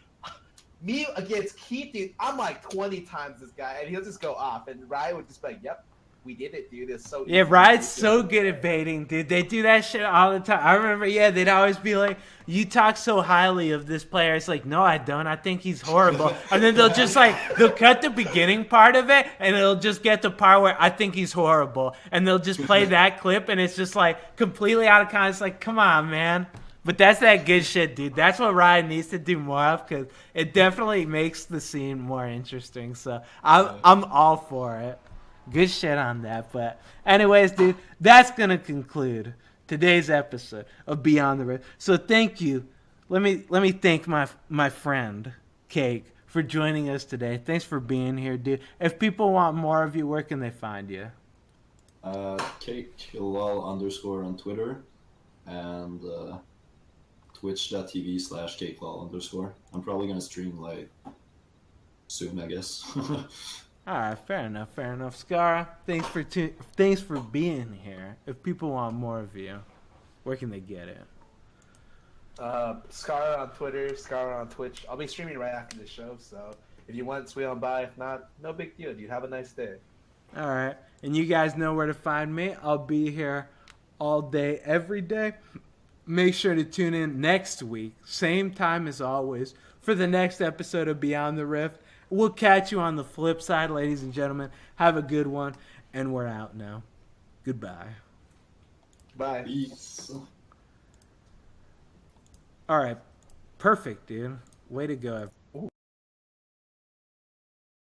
me against Keith, dude, I'm like 20 times this guy, and he'll just go off, and Ryan would just be like, yep, we did it, dude. It's so easy. Yeah, Ryan's so good at baiting, dude. They do that shit all the time. I remember, they'd always be like, you talk so highly of this player. It's like, no, I don't. I think he's horrible. And then they'll just they'll cut the beginning part of it, and it'll just get the part where I think he's horrible. And they'll just play that clip, and it's just like completely out of context. It's like, come on, man. But that's that good shit, dude. That's what Ryan needs to do more of because it definitely makes the scene more interesting. So I'm all for it. Good shit on that. But anyways, dude, that's going to conclude today's episode of Beyond the Rift. So thank you. Let me thank my friend, Cake, for joining us today. Thanks for being here, dude. If people want more of you, where can they find you? Cake lol _ on Twitter and twitch.tv/cake lol _. I'm probably going to stream like soon, I guess. All right, fair enough. Scarra, thanks for being here. If people want more of you, where can they get it? Scarra on Twitter, Scarra on Twitch. I'll be streaming right after the show, so if you want, swing on by. If not, no big deal, dude. Have a nice day. All right, and you guys know where to find me. I'll be here all day, every day. Make sure to tune in next week, same time as always, for the next episode of Beyond the Rift. We'll catch you on the flip side, ladies and gentlemen. Have a good one, and we're out now. Goodbye. Bye. Peace. All right. Perfect, dude. Way to go.